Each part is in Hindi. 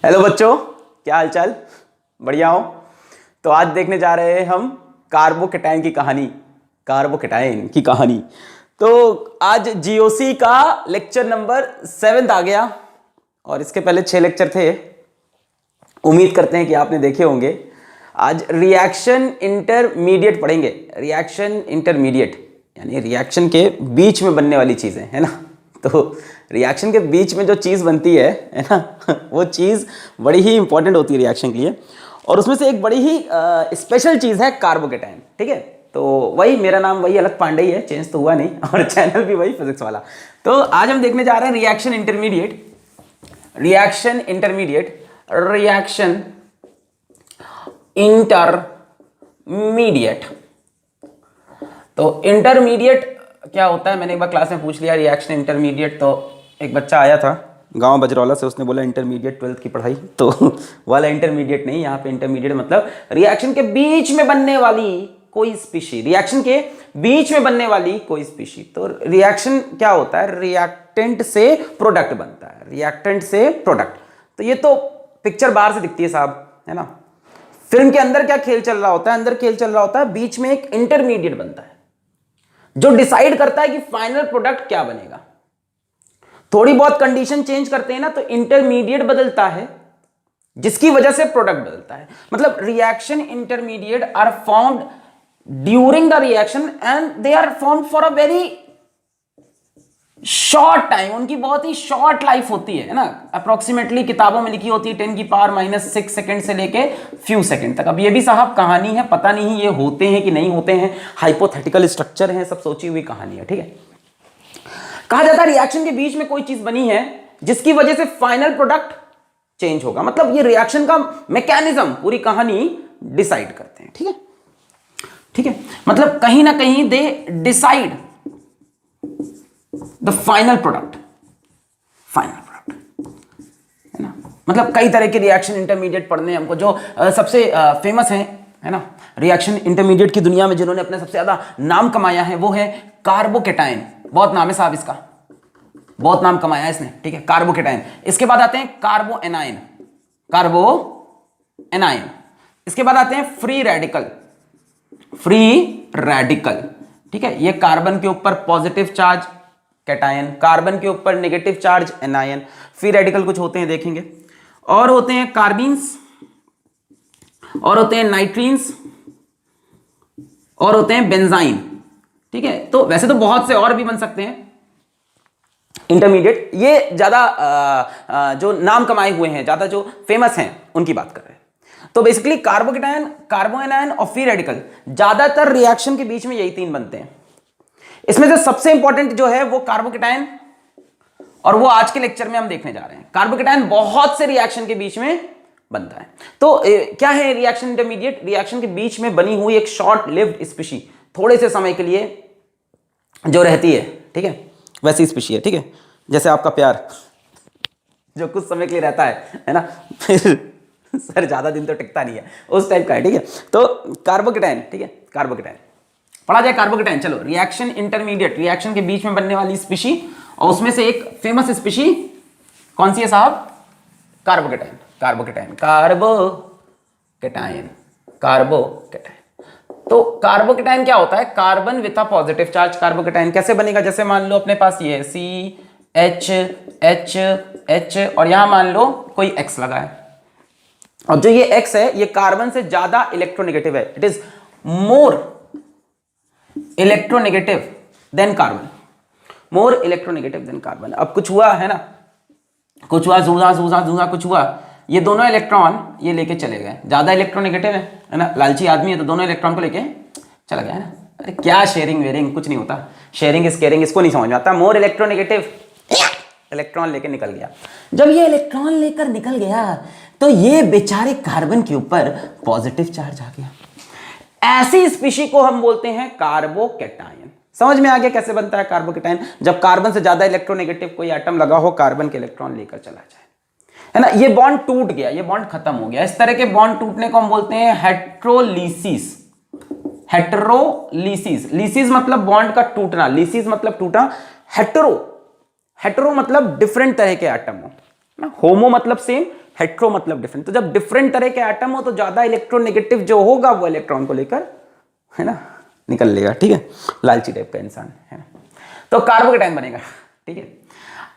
हेलो बच्चों, क्या हालचाल? बढ़िया हो? तो आज देखने जा रहे हैं हम कार्बोकेटाइन की कहानी। कार्बोकेटाइन की कहानी। तो आज जीओसी का लेक्चर नंबर 7 आ गया और इसके पहले 6 लेक्चर थे। उम्मीद करते हैं कि आपने देखे होंगे। आज रिएक्शन इंटरमीडिएट पढ़ेंगे। रिएक्शन इंटरमीडिएट यानी रिएक्शन के बीच में बनने वाली चीजें, है ना। तो रिएक्शन के बीच में जो चीज़ बनती है ना, वो चीज़ बड़ी ही इंपॉर्टेंट होती है रिएक्शन के लिए। और उसमें से एक बड़ी ही स्पेशल चीज़ है कार्बोकेटाइन। ठीक है, तो वही मेरा नाम वही अलग पांडे ही है, चेंज तो हुआ नहीं, और चैनल भी वही फिजिक्स वाला। तो आज हम देखने जा रहे हैं reaction intermediate. Reaction intermediate reaction intermediate. तो इंटरमीडिएट क्या होता है, मैंने एक बार क्लास में पूछ लिया रिएक्शन इंटरमीडिएट। तो एक बच्चा आया था गांव बजरौला से, उसने बोला इंटरमीडिएट 12th की पढ़ाई। तो वाला इंटरमीडिएट नहीं, यहाँ पे इंटरमीडिएट मतलब रिएक्शन के बीच में बनने वाली कोई स्पीशी, रिएक्शन के बीच में बनने वाली कोई स्पीशी। तो रिएक्शन क्या होता है, रिएक्टेंट से प्रोडक्ट बनता है, रिएक्टेंट से प्रोडक्ट। तो ये तो पिक्चर बाहर से दिखती है साहब, है ना। फिल्म के अंदर क्या खेल चल रहा होता है, अंदर खेल चल रहा होता है, बीच में एक इंटरमीडिएट बनता है जो डिसाइड करता है कि फाइनल प्रोडक्ट क्या बनेगा। थोड़ी बहुत कंडीशन चेंज करते हैं ना, तो इंटरमीडिएट बदलता है, जिसकी वजह से प्रोडक्ट बदलता है। मतलब reaction intermediate are formed during the reaction and they are formed for a very short time. उनकी बहुत ही शॉर्ट लाइफ होती है ना। अप्रोक्सीमेटली किताबों में लिखी होती है 10⁻⁻⁶ सेकंड से लेके फ्यू सेकंड तक। अब ये भी साहब कहानी है, पता नहीं ये होते हैं कि नहीं होते हैं, हाइपोथेटिकल स्ट्रक्चर है, सब सोची हुई कहानी है। ठीक है, कहा जाता है रिएक्शन के बीच में कोई चीज बनी है जिसकी वजह से फाइनल प्रोडक्ट चेंज होगा। मतलब ये रिएक्शन का मैकेनिज्म पूरी कहानी डिसाइड करते हैं। ठीक है, ठीक है, मतलब कहीं ना कहीं they decide the final product, final product, है ना। मतलब कई तरह के रिएक्शन इंटरमीडिएट पढ़ने हमको। जो सबसे फेमस है ना रिएक्शन इंटरमीडिएट की दुनिया में, जिन्होंने अपने सबसे ज्यादा नाम कमाया है, वो है कार्बोकेटाइन। बहुत नाम है साहब इसका, बहुत नाम कमाया है इसने। ठीक है, कार्बोकेटाइन। इसके बाद आते हैं कार्बोएनाइन, कार्बोएनाइन। इसके बाद आते हैं फ्री रेडिकल, फ्री रेडिकल। ठीक है, ये कार्बन के ऊपर पॉजिटिव चार्ज कैटायन, कार्बन के ऊपर negative charge anion. Free radical कुछ होते हैं देखेंगे, और होते हैं कार्बीन्स, और होते हैं नाइट्रीन्स, और होते हैं बेंजाइन। ठीक है, तो वैसे तो बहुत से और भी बन सकते हैं इंटरमीडिएट। ये ज्यादा जो नाम कमाए हुए हैं, ज्यादा जो फेमस हैं, उनकी बात कर रहे हैं। तो बेसिकली कार्बोकेटाइन, कार्बोएनाइन और फ्री रेडिकल, ज्यादातर रिएक्शन के बीच में यही तीन बनते हैं। इसमें से सबसे इंपॉर्टेंट जो है वो कार्बोकेटाइन, और वो आज के लेक्चर में हम देखने जा रहे हैं। कार्बोकेटाइन बहुत से रिएक्शन के बीच में बनता है। तो क्या है रिएक्शन इंटरमीडिएट? रिएक्शन के बीच में बनी हुई एक शॉर्ट लिव्ड स्पीशी, थोड़े से समय के लिए जो रहती है। ठीक है, वैसी स्पीशी है। ठीक है, जैसे आपका प्यार जो कुछ समय के लिए रहता है ना, फिर सर ज्यादा दिन तो टिकता नहीं है, उस टाइप का है। ठीक है, तो कार्बोकेटाइन, ठीक है, कार्बोकेटाइन पढ़ा जाए। कार्बोकेटाइन, चलो रिएक्शन इंटरमीडिएट, रिएक्शन के बीच में बनने वाली स्पीशी, और उसमें से एक फेमस स्पीशी कौन सी है साहब? Carbocation, carbocation, carbocation, carbocation. तो कार्बोकेटाइन क्या होता है? Carbon with a positive charge. Carbocation कैसे बनेगा? जैसे मान लो अपने पास ये CH और यहां मान लो कोई X लगा है, और जो ये X है ये कार्बन से ज्यादा इलेक्ट्रोनेगेटिव है। It is more electronegative than carbon, more electronegative than carbon. अब कुछ हुआ है ना, कुछ हुआ, जूझा जूझा जूझा कुछ हुआ, ये दोनों इलेक्ट्रॉन ये लेके चले गए, ज्यादा इलेक्ट्रोनेगेटिव है ना, लालची आदमी है, तो दोनों इलेक्ट्रॉन को लेके चला गया है ना। अरे क्या शेयरिंग वेयरिंग, कुछ नहीं होता, शेयरिंग इज केयरिंग, इसको नहीं समझ में आता। मोर इलेक्ट्रोनेगेटिव इलेक्ट्रॉन लेके निकल गया। जब ये इलेक्ट्रॉन लेकर निकल गया तो ये बेचारे कार्बन के ऊपर पॉजिटिव चार्ज आ गया। ऐसी स्पीशी को हम बोलते हैं कार्बोकेटाइन। समझ में आ गया कैसे बनता है कार्बोकेटाइन? जब कार्बन से ज्यादा इलेक्ट्रोनेगेटिव कोई एटम लगा हो, कार्बन के इलेक्ट्रॉन लेकर चला जाए, है ना। ये बॉन्ड टूट गया, ये बॉन्ड खत्म हो गया। इस तरह के बॉन्ड टूटने को हम बोलते हैं हेट्रोलिसिस। हेट्रोलिसिस, लिसिस मतलब बॉन्ड का टूटना, लिसिस मतलब टूटा। हेट्रो, हेट्रो मतलब डिफरेंट तरह के एटम हो ना। होमो मतलब सेम, हेट्रो मतलब डिफरेंट। तो जब डिफरेंट तरह के एटम हो तो ज्यादा इलेक्ट्रोनेगेटिव जो होगा वो इलेक्ट्रॉन को लेकर, है ना, निकल लेगा। ठीक है, लालची टाइप का इंसान है ना। तो कार्बोकेटाइन बनेगा। ठीक है,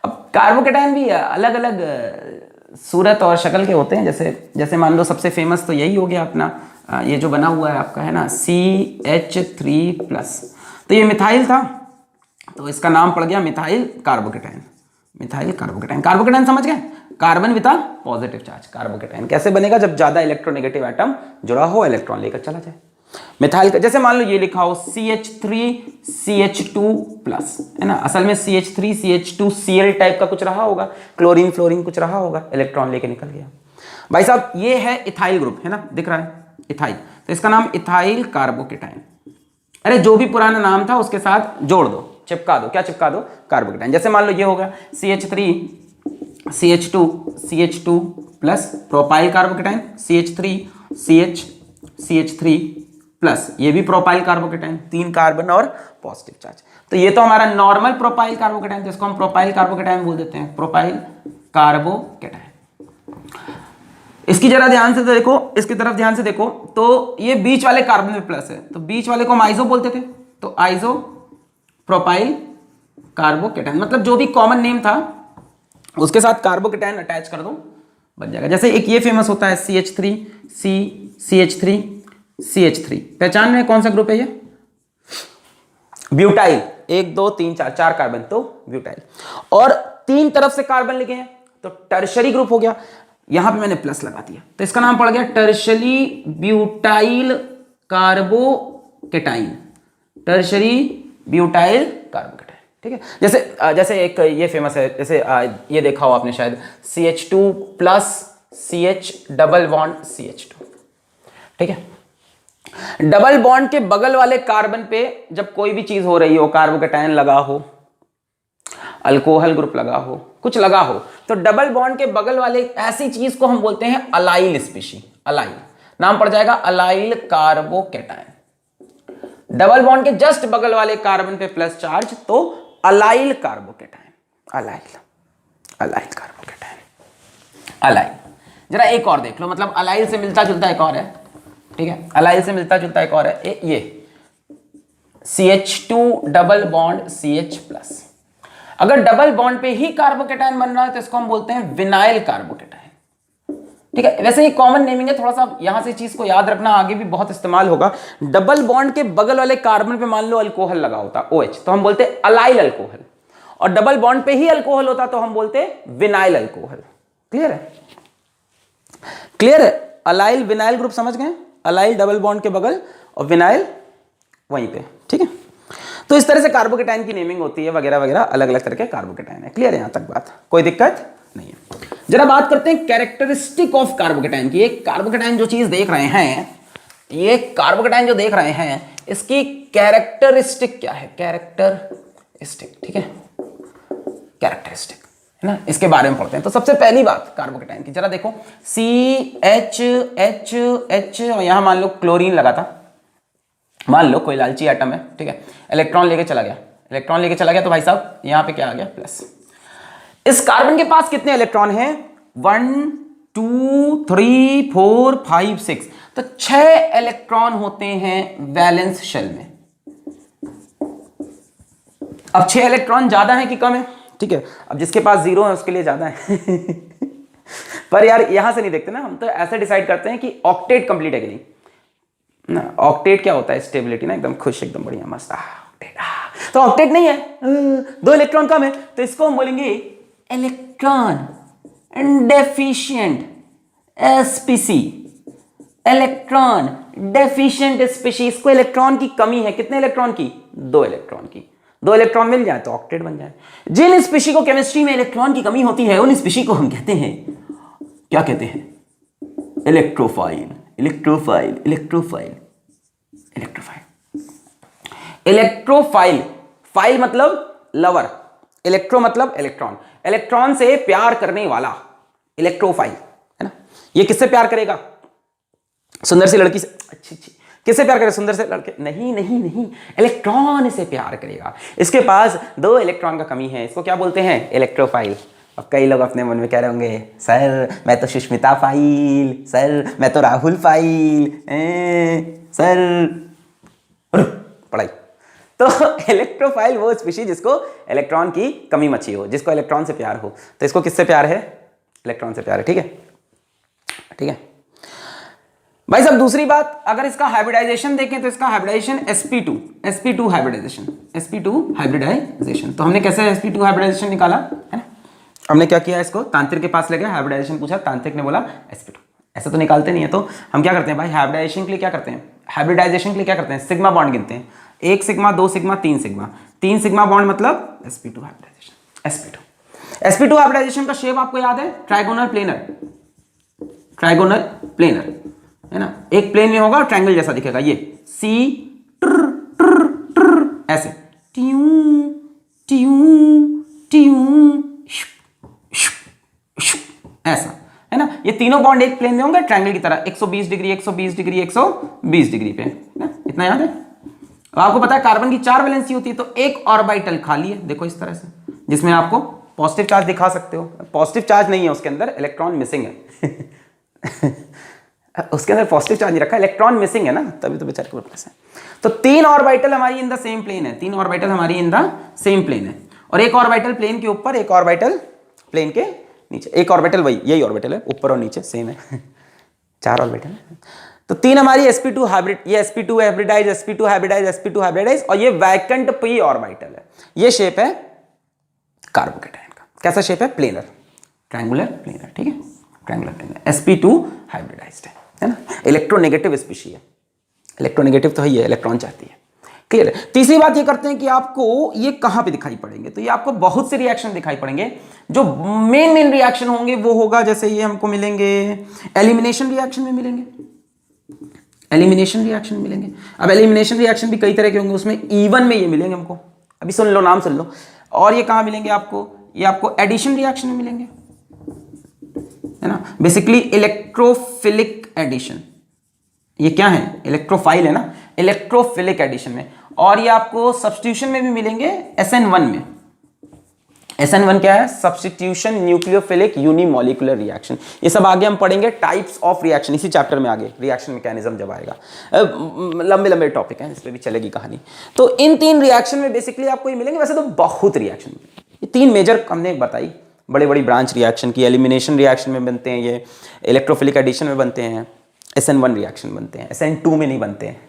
अब कार्बोकेटाइन भी अलग अलग सूरत और शक्ल के होते हैं। जैसे जैसे मान लो सबसे फेमस तो यही हो गया अपना ये जो बना हुआ है आपका, है ना, CH3+। तो ये मिथाइल था तो इसका नाम पड़ गया methyl carbocation. Methyl carbocation, carbocation समझ गए, carbon with positive charge. Carbocation कैसे बनेगा, जब ज्यादा इलेक्ट्रोनेगेटिव एटम जुड़ा हो, इलेक्ट्रॉन लेकर चला जाए। मिथाइल का जैसे मान लो ये लिखा हो CH3CH2+, है ना, असल में CH3CH2Cl टाइप का कुछ रहा होगा, क्लोरीन फ्लोरीन कुछ रहा होगा, इलेक्ट्रॉन लेके निकल गया। भाई साहब ये है इथाइल ग्रुप, है ना, दिख रहा है इथाइल, तो इसका नाम इथाइल कार्बोकेटाइन। अरे जो भी पुराना नाम था उसके साथ जोड़ दो, चिपका दो, क्या चिपका दो, कार्बोकेटाइन। जैसे मान लो ये होगा CH3CH2 plus propyl carbocation, CH3CH3+, ये भी प्रोपाइल कार्बोकेटाइन, 3 कार्बन और पॉजिटिव चार्ज। तो ये तो हमारा नॉर्मल प्रोपाइल कार्बोकेटाइन, जिसको हम प्रोपाइल कार्बोकेटाइन बोल देते हैं, प्रोपाइल कार्बोकेटाइन। इसकी जरा ध्यान से देखो, इसकी तरफ ध्यान से देखो, तो ये बीच वाले कार्बन में प्लस है, तो बीच वाले को हम आइसो बोलते थे, तो आइसो प्रोपाइल कार्बोकेटाइन, मतलब जो भी कॉमन नेम था उसके साथ कार्बोकेटाइन अटैच कर दो, बन जाएगा। जैसे एक ये फेमस होता है CH3, पहचान में कौन सा ग्रुप है ये, ब्यूटाइल, 1 2 3 4 4 कार्बन, तो ब्यूटाइल। और 3 तरफ से कार्बन लिखे हैं तो टर्शरी ग्रुप हो गया, यहां पे मैंने प्लस लगा दिया, तो इसका नाम पड़ गया tertiary butyl carbocation, tertiary butyl carbocation. ठीक है, जैसे एक ये फेमस है, जैसे ये देखा हो आपने शायद, CH2+CH डबल बॉन्ड CH2। ठीक है, डबल बॉन्ड के बगल वाले कार्बन पे जब कोई भी चीज हो रही हो, कार्बोकेटाइन लगा हो, अल्कोहल ग्रुप लगा हो, कुछ लगा हो, तो डबल बॉन्ड के बगल वाले ऐसी चीज को हम बोलते हैं अलाइल स्पीशी। अलाइल नाम पड़ जाएगा अलाइल कार्बोकेटाइन। डबल बॉन्ड के जस्ट बगल वाले कार्बन पे प्लस चार्ज, तो allyl carbocation, allyl carbocation, allyl. जरा एक और देख लो, मतलब अलाइल से मिलता जुलता एक और है। ठीक है, अलाइल से मिलता जुलता एक और है, ये CH2 डबल बॉन्ड CH+। अगर डबल बॉन्ड पे ही कार्बोकेटाइन बन रहा है तो इसको हम बोलते हैं विनाइल कार्बोकेटाइन। ठीक है, वैसे ये कॉमन नेमिंग है, थोड़ा सा यहां से चीज को याद रखना, आगे भी बहुत इस्तेमाल होगा। डबल बॉन्ड के बगल वाले कार्बन पे मान लो अल्कोहल लगा होता, OH, तो हम बोलते अलाइल अल्कोहल, और डबल बॉन्ड पे ही अल्कोहल होता तो हम बोलते विनाइल अल्कोहल। क्लियर है, क्लियर है, अलाइल विनाइल ग्रुप समझ गए, अलाइल डबल बॉन्ड के बगल और विनाइल वहीं पे। ठीक है, तो इस तरह से कार्बोकेटाइन की नेमिंग होती है, वगैरह वगैरह, अलग अलग तरह के कार्बोकेटाइन है। क्लियर है यहां तक बात, कोई दिक्कत नहीं है। जरा बात करते हैं कैरेक्टरिस्टिक ऑफ कार्बोकेटाइन की। एक कार्बोकेटाइन जो चीज देख रहे हैं, ये कार्बोकेटाइन जो देख रहे हैं, इसकी कैरेक्टरिस्टिक क्या है, कैरेक्टरिस्टिक। ठीक है, कैरेक्टरिस्टिक है ना, इसके बारे में पढ़ते हैं। तो सबसे पहली बात कार्बोकेटाइन की, जरा देखो, CH और यहां मान लो क्लोरीन लगा था, मान लो कोई लालची एटम है, ठीक है, इलेक्ट्रॉन लेके चला गया, तो भाई साहब यहां पे क्या आ गया, प्लस। इस कार्बन के पास कितने इलेक्ट्रॉन हैं, 1 2 3 4 5 6, तो 6 इलेक्ट्रॉन होते हैं वैलेंस शेल में। अब 6 इलेक्ट्रॉन ज्यादा है कि कम है, ठीक है, अब जिसके पास 0 है उसके लिए ज्यादा है पर यार यहां से नहीं देखते ना, हम तो ऐसे डिसाइड करते हैं कि ऑक्टेट कंप्लीट है कि नहीं ना। ऑक्टेट क्या होता है, स्टेबिलिटी ना, एकदम खुश, एकदम बढ़िया मस्त, ऑक्टेट। तो ऑक्टेट नहीं है, 2 इलेक्ट्रॉन कम है, तो इसको हम बोलेंगे इलेक्ट्रॉन डेफिशिएंट स्पीसी, इलेक्ट्रॉन डेफिशिएंट स्पीसी। इसको इलेक्ट्रॉन की कमी है, कितने इलेक्ट्रॉन की, 2 इलेक्ट्रॉन की। 2 इलेक्ट्रॉन मिल जाए तो ऑक्टेट बन जाए। जिन स्पीशी को केमिस्ट्री में इलेक्ट्रॉन की कमी होती है, उन स्पीशी को हम कहते हैं, क्या कहते हैं, electrophile, electrophile, electrophile, electrophile, electrophile. File मतलब लवर, इलेक्ट्रो मतलब इलेक्ट्रॉन, इलेक्ट्रॉन से प्यार करने वाला, इलेक्ट्रोफाइल, है ना। ये किससे प्यार करेगा, सुंदर सी लड़की से, अच्छी किससे प्यार करेगा, सुंदर से लड़के, नहीं नहीं नहीं, इलेक्ट्रॉन से प्यार करेगा। इसके पास 2 इलेक्ट्रॉन का कमी है, इसको क्या बोलते हैं, इलेक्ट्रोफाइल। अब कई लोग अपने मन में कह रहे होंगे सर मैं तो सुष्मिता फाइल, सर मैं तो राहुल फाइल, सर पढ़ाई। तो इलेक्ट्रोफाइल वो स्पीशीज जिसको इलेक्ट्रॉन की कमी मची हो, जिसको इलेक्ट्रॉन से प्यार हो। तो इसको किससे प्यार है? इलेक्ट्रॉन से प्यार है। ठीक है, ठीक है भाई साहब। दूसरी बात, अगर इसका हाइब्रिडाइजेशन देखें तो इसका hybridisation sp2 hybridisation, sp2 hybridisation. तो हमने कैसे sp2 हाइब्रिडाइजेशन निकाला है ना, हमने क्या किया, इसको तांत्रिक के पास ले गए, हाइब्रिडाइजेशन पूछा, तांत्रिक ने बोला sp2। ऐसे तो निकालते नहीं है, तो हम क्या करते हैं भाई, हाइब्रिडाइजेशन के लिए क्या करते हैं, हाइब्रिडाइजेशन के लिए क्या करते हैं, सिग्मा बॉन्ड गिनते हैं, 1 sigma 2 sigma 3 sigma, 3 sigma bond मतलब sp2 हाइब्रिडाइजेशन, sp2 हाइब्रिडाइजेशन का शेप आपको याद है, ट्राइगोनल प्लेनर है ना, एक प्लेन में होगा और ट्रायंगल जैसा दिखेगा, ये सी ट्र ट्र ट्र ऐसे ट्यू ट्यू ट्यू ऐसा है ना। ये तीनों बॉन्ड एक प्लेन में होंगे ट्रायंगल की तरह, 120 डिग्री 120 डिग्री 120 डिग्री पे ना, इतना याद है। अब आपको पता है कार्बन की 4 वैलेंसी होती है, तो एक ऑर्बिटल खाली है, देखो इस तरह से, जिसमें आपको पॉजिटिव चार्ज दिखा सकते हो। पॉजिटिव चार्ज नहीं है उसके अंदर, इलेक्ट्रॉन मिसिंग है उसके अंदर पॉजिटिव चार्ज नहीं रखा, इलेक्ट्रॉन मिसिंग है ना, तभी तो बेचारे को प्लस है। तो 3 ऑर्बिटल हमारी इन द सेम प्लेन है, 3 ऑर्बिटल हमारी इन द सेम प्लेन है, और एक ऑर्बिटल प्लेन के ऊपर, एक ऑर्बिटल प्लेन के नीचे, एक ऑर्बिटल वही यही ऑर्बिटल है, ऊपर और नीचे सेम है 4 ऑर्बिटल है। तो 3 हमारी sp2 हाइब्रिड, ये sp2 hybridise, sp2 hybridise, sp2 hybridise, और ये वैकेंट p ऑर्बिटल है। ये शेप है कार्बोकेटायन का, कैसा शेप है, प्लेनर, ट्रायंगुलर प्लेनर, ठीक है, ट्रायंगुलर प्लेनर, sp2 हाइब्रिडाइज्ड है ना, इलेक्ट्रोनेगेटिव स्पीशी है, इलेक्ट्रोनेगेटिव तो ही है, इलेक्ट्रॉन चाहती है, क्लियर है। तीसरी बात ये करते हैं कि आपको ये कहां पे दिखाई पड़ेंगे, तो ये आपको बहुत से रिएक्शन दिखाई पड़ेंगे, जो मेन रिएक्शन होंगे वो होगा, जैसे ये हमको मिलेंगे एलिमिनेशन रिएक्शन में मिलेंगे, एलिमिनेशन रिएक्शन मिलेंगे। अब एलिमिनेशन रिएक्शन भी कई तरह के होंगे, उसमें E1 में ये मिलेंगे हमको, अभी सुन लो, नाम सुन लो। और ये कहां मिलेंगे आपको, ये आपको एडिशन रिएक्शन में मिलेंगे, है ना, बेसिकली इलेक्ट्रोफिलिक एडिशन, ये क्या है, इलेक्ट्रोफाइल है ना, इलेक्ट्रोफिलिक एडिशन में। और ये आपको सब्स्टिट्यूशन में भी मिलेंगे SN1 में। SN1 क्या है, सब्स्टिट्यूशन न्यूक्लियोफिलिक यूनिमोलिकुलर रिएक्शन। ये सब आगे हम पढ़ेंगे, टाइप्स ऑफ रिएक्शन, इसी चैप्टर में आगे रिएक्शन मैकेनिज्म जब आएगा, लंबे लंबे टॉपिक हैं, इस पर भी चलेगी कहानी। तो इन 3 रिएक्शन में बेसिकली आपको ये मिलेंगे, वैसे तो बहुत रिएक्शन, ये 3 मेजर हमने बताई, बड़ी बड़ी ब्रांच रिएक्शन की, एलिमिनेशन रिएक्शन में बनते हैं, ये इलेक्ट्रोफिलिक एडिशन में बनते हैं, SN1 रिएक्शन बनते हैं, SN2 में नहीं बनते हैं।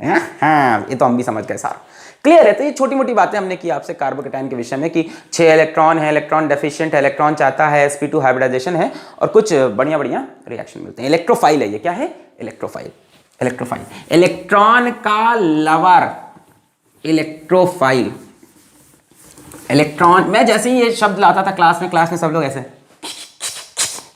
हाँ, ये तो हम भी समझ गए सारा, क्लियर है। तो ये छोटी मोटी बातें हमने की आपसे कार्बोकेटायन के विषय में, कि 6 इलेक्ट्रॉन है, इलेक्ट्रॉन डेफिशिएंट है, इलेक्ट्रॉन चाहता है, sp2 हाइब्रिडाइजेशन है, और कुछ बढ़िया बढ़िया रिएक्शन मिलते हैं। इलेक्ट्रोफाइल है, ये क्या है, इलेक्ट्रोफाइल, इलेक्ट्रोफाइल, इलेक्ट्रॉन का लवर, इलेक्ट्रोफाइल, इलेक्ट्रॉन। मैं जैसे ही ये शब्द लाता था क्लास में सब लोग ऐसे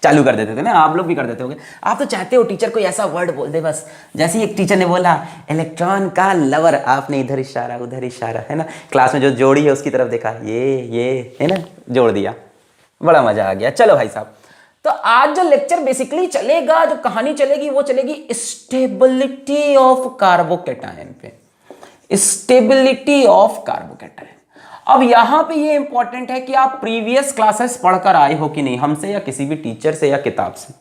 चालू कर देते थे ना, आप लोग भी कर देते होंगे। आप तो चाहते हो टीचर कोई ऐसा वर्ड बोल दे, बस जैसे ही एक टीचर ने बोला इलेक्ट्रॉन का लवर, आपने इधर इशारा उधर इशारा, है ना, क्लास में जो जोड़ी है उसकी तरफ देखा, ये है ना, जोड़ दिया, बड़ा मजा आ गया। चलो भाई साहब, तो आज जो लेक्चर बेसिकली चलेगा, जो कहानी चलेगी वो चलेगी स्टेबिलिटी ऑफ कार्बोकेटायन पे, स्टेबिलिटी ऑफ कार्बोकेटायन। अब यहां पे ये इंपॉर्टेंट है कि आप प्रीवियस क्लासेस पढ़कर आए हो कि नहीं, हमसे या किसी भी टीचर से या किताब से,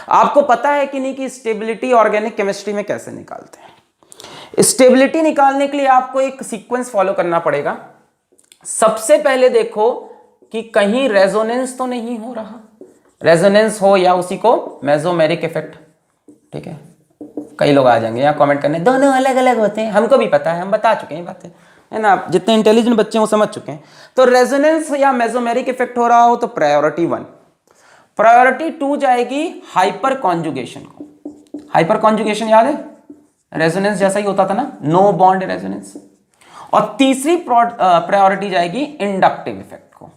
आपको पता है कि नहीं कि स्टेबिलिटी ऑर्गेनिक केमिस्ट्री में कैसे निकालते हैं। स्टेबिलिटी निकालने के लिए आपको एक सीक्वेंस फॉलो करना पड़ेगा। सबसे पहले देखो कि कहीं रेजोनेंस तो नहीं हो रहा, रेजोनेंस हो या उसी को मेसोमेरिक इफेक्ट, ठीक है। कई लोग आ जाएंगे यहाँ कमेंट करने, दोनों अलग अलग होते हैं, हमको भी पता है, हम बता चुके हैं बातें, है ना, जितने इंटेलिजेंट बच्चे हैं वो समझ चुके हैं। तो रेजोनेंस या मेसोमेरिक इफेक्ट हो रहा हो तो प्रायोरिटी 1, प्रायोरिटी 2 जाएगी हाइपर कॉन्जुगेशन को। हाइपर कॉन्जुगेशन याद है, रेजोनेंस जैसा ही होता था ना, नो बॉन्ड रेजोनेंस। और तीसरी प्रायोरिटी जाएगी इंडक्टिव इफेक्ट को,